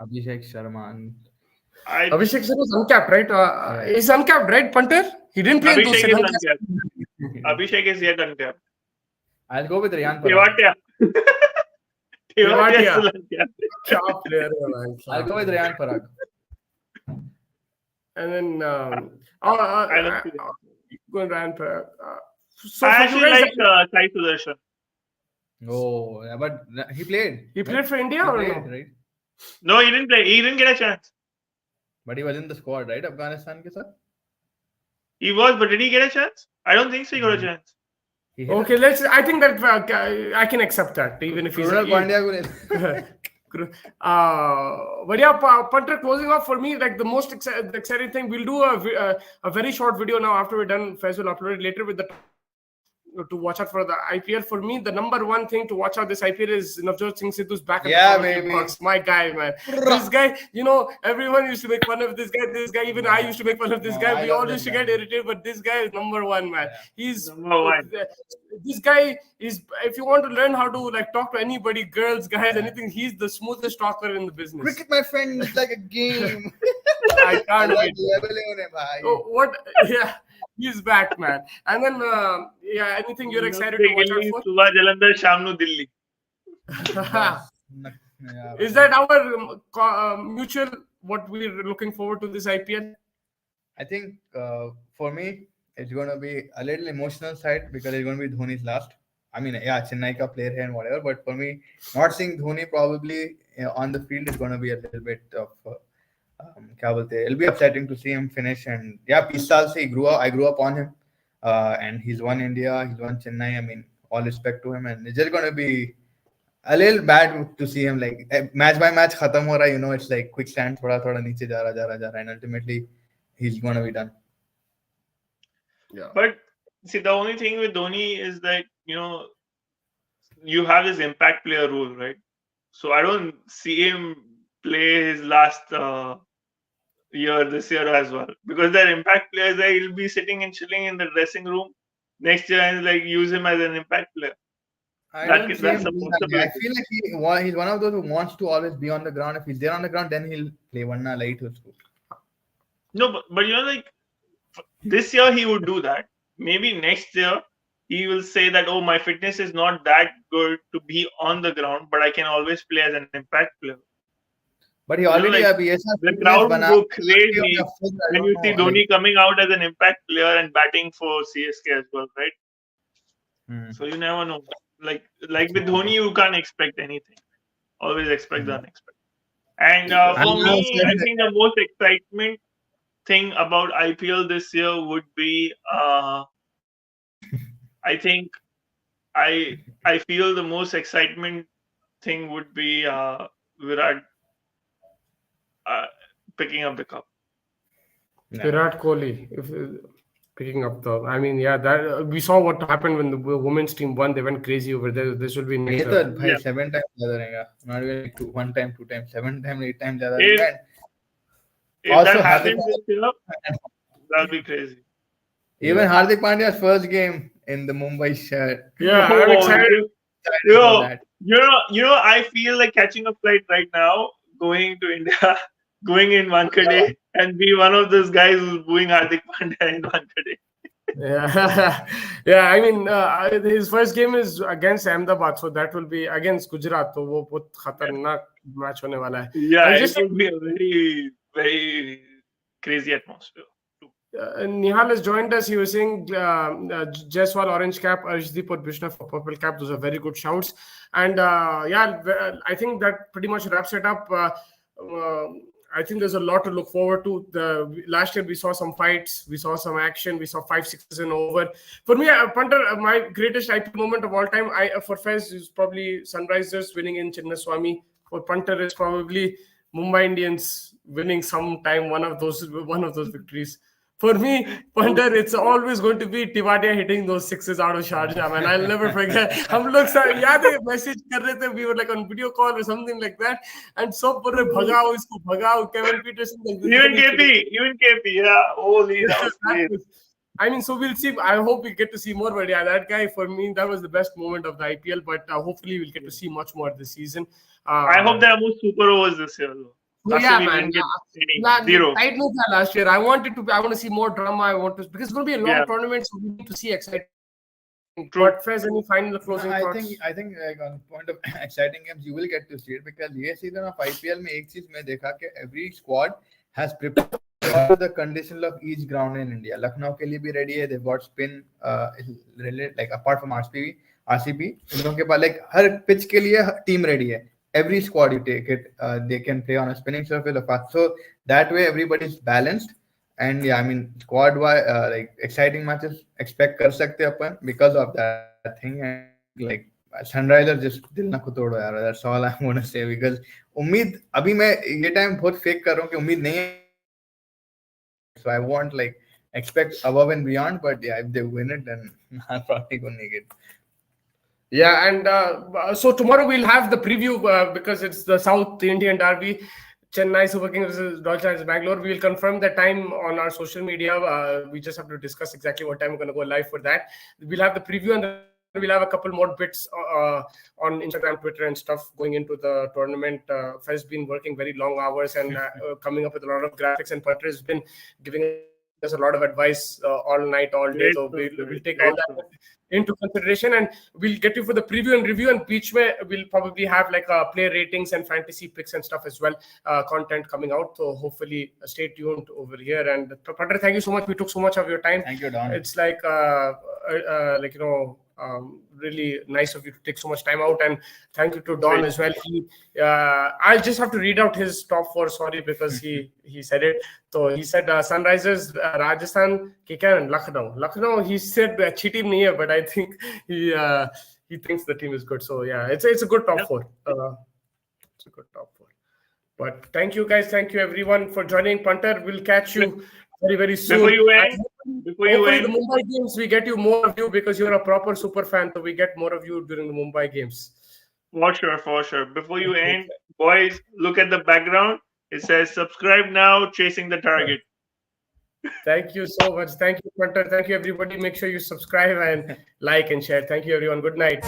Speaker 2: Abhishek Sharma.
Speaker 1: Abhishek Sharma is uncapped, right? He's uncapped, right, punter? He didn't play in those
Speaker 4: Abhishek is
Speaker 1: Sri Lanka.
Speaker 4: uncapped. Abhishek is yet uncapped.
Speaker 2: I'll go with Ryan Parag.
Speaker 4: Tewatia. Tewatia is still uncapped.
Speaker 1: Sharp player, man.
Speaker 2: I'll go with Ryan Parag.
Speaker 1: And then
Speaker 4: I don't see
Speaker 1: going Ryan Parag. So
Speaker 4: I
Speaker 1: for
Speaker 4: actually
Speaker 1: you guys,
Speaker 4: like Sai Sudarshan.
Speaker 2: Oh, yeah, but he played.
Speaker 1: he played for India
Speaker 2: He
Speaker 1: or
Speaker 2: played,
Speaker 1: no?
Speaker 2: right?
Speaker 4: No, he didn't play. He didn't get a chance.
Speaker 2: But he was in the squad, right? Afghanistan ke saath?
Speaker 4: He was, but did he get a chance? I don't think so. He got a chance.
Speaker 2: He hit
Speaker 1: Okay, I think that I can accept that, even if he's.
Speaker 2: Krunal Pandya ko le-
Speaker 1: But yeah, punter, closing off for me, like the most exciting thing, we'll do a very short video now after we're done. Faiz will upload it later with the to watch out for the IPL. For me, the number one thing to watch out this IPL is Navjot Singh Sidhu's back.
Speaker 2: Yeah,
Speaker 1: at the
Speaker 2: baby.
Speaker 1: Parks. My guy, man. This guy, you know, everyone used to make fun of this guy. Even I used to make fun of this
Speaker 2: No,
Speaker 1: guy.
Speaker 2: I
Speaker 1: We
Speaker 2: love
Speaker 1: all
Speaker 2: that
Speaker 1: used to
Speaker 2: guy.
Speaker 1: get irritated, but this guy is number one, man.
Speaker 2: Yeah.
Speaker 1: He's
Speaker 4: Number one.
Speaker 1: This guy is. If you want to learn how to like talk to anybody, girls, guys, anything, he's the smoothest talker in the business.
Speaker 2: Cricket, my friend, is like a game.
Speaker 1: I can't wait.
Speaker 2: Level hai bhai.
Speaker 1: Oh, what? Yeah, he's back, man. And then, yeah, anything you're excited to watch out
Speaker 4: Subah Jalandhar, Sham nu Delhi.
Speaker 1: for?
Speaker 2: Yeah,
Speaker 1: Is that our mutual? What we're looking forward to this IPL?
Speaker 2: I think for me, it's going to be a little emotional side because it's going to be Dhoni's last. I mean, yeah, Chennai ka player hai and whatever, but for me, not seeing Dhoni probably on the field is going to be a little bit of kya bolte hain, it'll be upsetting to see him finish. And yeah, 20 saal se I grew up on him, and he's won India, he's won Chennai. I mean, all respect to him, and it's just going to be a little bad to see him like match by match khatam ho raha, you know, it's like quicksand, thoda niche ja raha, and ultimately he's going to be done.
Speaker 1: Yeah.
Speaker 4: But see, the only thing with Dhoni is that, you know, you have this impact player rule, right? So I don't see him play his last year this year as well, because that impact player is that he'll be sitting and chilling in the dressing room next year and like use him as an impact player.
Speaker 2: I
Speaker 4: That
Speaker 2: don't
Speaker 4: is-
Speaker 2: see
Speaker 4: that's
Speaker 2: him
Speaker 4: a
Speaker 2: doing that. I
Speaker 4: possibility.
Speaker 2: feel like he's one of those who wants to always be on the ground. If he's there on the ground, then he'll play. Warna light usko.
Speaker 4: No, but you know, like this year he would do that. Maybe next year he will say that, oh, my fitness is not that good to be on the ground, but I can always play as an impact player.
Speaker 2: But he already
Speaker 4: like,
Speaker 2: abhi aisa
Speaker 4: The
Speaker 2: fitness
Speaker 4: crowd
Speaker 2: bana-
Speaker 4: will go crazy
Speaker 2: I
Speaker 4: when
Speaker 2: don't
Speaker 4: you
Speaker 2: know,
Speaker 4: see
Speaker 2: like-
Speaker 4: Dhoni coming out as an impact player and batting for CSK as well, right?
Speaker 2: Hmm.
Speaker 4: So you never know. Like with Dhoni, you can't expect anything. Always expect the unexpected. And for
Speaker 2: And
Speaker 4: me, I
Speaker 2: also-
Speaker 4: think the most excitement thing about IPL this year would be, I think, I feel the most excitement thing would be Virat picking up the cup.
Speaker 2: Yeah.
Speaker 1: Virat Kohli, if picking up the. I mean, yeah, that we saw what happened when the women's team won. They went crazy over there. This will be
Speaker 2: ये
Speaker 1: next.
Speaker 2: तो भाई
Speaker 4: Yeah.
Speaker 2: 7 times ज़्यादा रहेगा. Not even like 1 time, 2 times, 7 times, 8 times ज़्यादा
Speaker 4: If-
Speaker 2: रहेगा.
Speaker 4: If
Speaker 2: Also,
Speaker 4: that
Speaker 2: Hardik
Speaker 4: happens this year, that'll be crazy.
Speaker 2: Even Hardik Pandya's first game in the Mumbai shirt.
Speaker 1: Yeah, I'm
Speaker 4: Oh,
Speaker 1: excited.
Speaker 2: Excited about that.
Speaker 4: I feel like catching a flight right now, going to India, going in Wankhede, and be one of those guys who's booing Hardik Pandya in Wankhede.
Speaker 1: Yeah, yeah. I mean, his first game is against Ahmedabad, so that will be against Gujarat. So वो बहुत खतरनाक match होने वाला है.
Speaker 4: Yeah,
Speaker 1: And
Speaker 4: it
Speaker 1: just
Speaker 4: would be a very, very crazy atmosphere.
Speaker 1: Nihal has joined us. He was saying Jaiswal orange cap, Arshdeep or Bishna for purple cap. Those are very good shouts. And I think that pretty much wraps it up. I think there's a lot to look forward to. Last year we saw some fights, we saw some action, we saw 5-6 and over. For me, Punter, my greatest IPL moment of all time, for Fez is probably Sunrisers winning in Chinnaswamy. For Punter is probably Mumbai Indians winning sometime one of those victories. For me, Punter, it's always going to be Tiwadia hitting those sixes out of Sharjah, man. I'll never forget. हम लोग याद है message कर रहे थे, we were like on video call or something like that, and सब बोल रहे भगाओ इसको भगाओ. Kevin Peterson.
Speaker 4: Even KP, yeah. Holy, that was great.
Speaker 1: I mean, so we'll see. I hope we get to see more. But yeah, that guy, for me, that was the best moment of the IPL. But hopefully we'll get to see much more this season.
Speaker 4: I hope there are more super overs this year, though. Last
Speaker 1: yeah,
Speaker 4: year we
Speaker 1: man.
Speaker 4: didn't get any. Zero.
Speaker 1: I know that last year. I want to see more drama. Because it's going to be a long
Speaker 4: Yeah.
Speaker 1: tournament, so we need to see exciting.
Speaker 4: True.
Speaker 1: But Fez, any final closing
Speaker 2: I
Speaker 1: thoughts?
Speaker 2: think like on point of exciting games, you will get to see it because this season of IPL में एक चीज मैं देखा कि every squad has prepared for the condition of each ground in India. Lucknow के लिए भी ready है. They've got spin like apart from RCB, इन लोगों के पास like हर pitch के लिए team ready है. Every squad you take it, they can play on a spinning surface or fast. So that way everybody's balanced. And yeah, I mean, squad wise, like exciting matches expect कर सकते अपन because of that thing. And like Sunrisers just दिल ना को तोड़ो यार. That's all I'm gonna say because उम्मीद अभी मैं ये time बहुत fake कर रहा हूँ कि उम्मीद नहीं है. So I want like expect above and beyond. But yeah, if they win it, then I'm probably gonna make it.
Speaker 1: Yeah, and so tomorrow we'll have the preview because it's the South Indian derby, Chennai Super Kings versus Royal Challengers Bangalore. We will confirm the time on our social media. We just have to discuss exactly what time we're going to go live for that. We'll have the preview and then we'll have a couple more bits on Instagram, Twitter and stuff going into the tournament. Fez has been working very long hours and coming up with a lot of graphics, and Punter has been giving us a lot of advice all night, all day. So we'll take all that into consideration and we'll get you for the preview and review, and beach mein we'll probably have like player ratings and fantasy picks and stuff as well, content coming out. So hopefully stay tuned over here. And Punter, thank you so much. We took so much of your time.
Speaker 2: Thank you, Don.
Speaker 1: It's like really nice of you to take so much time out, and thank you to Don as well. I'll just have to read out his top four, sorry, because he said it. So he said Sunrisers, Rajasthan, KKR and Lucknow. He said अच्छी team नहीं है, but I think he thinks the team is good. So yeah, it's a good top four. It's a good top four. But thank you guys, thank you everyone for joining. Punter, we'll catch you very, very soon.
Speaker 4: Before you end,
Speaker 1: the Mumbai games, we get you more of you because you're a proper super fan. So we get more of you during the Mumbai games.
Speaker 4: For sure. Before you end, boys, look at the background. It says subscribe now, chasing the target.
Speaker 1: Thank you so much. Thank you, Punter. Thank you, everybody. Make sure you subscribe and like and share. Thank you, everyone. Good night.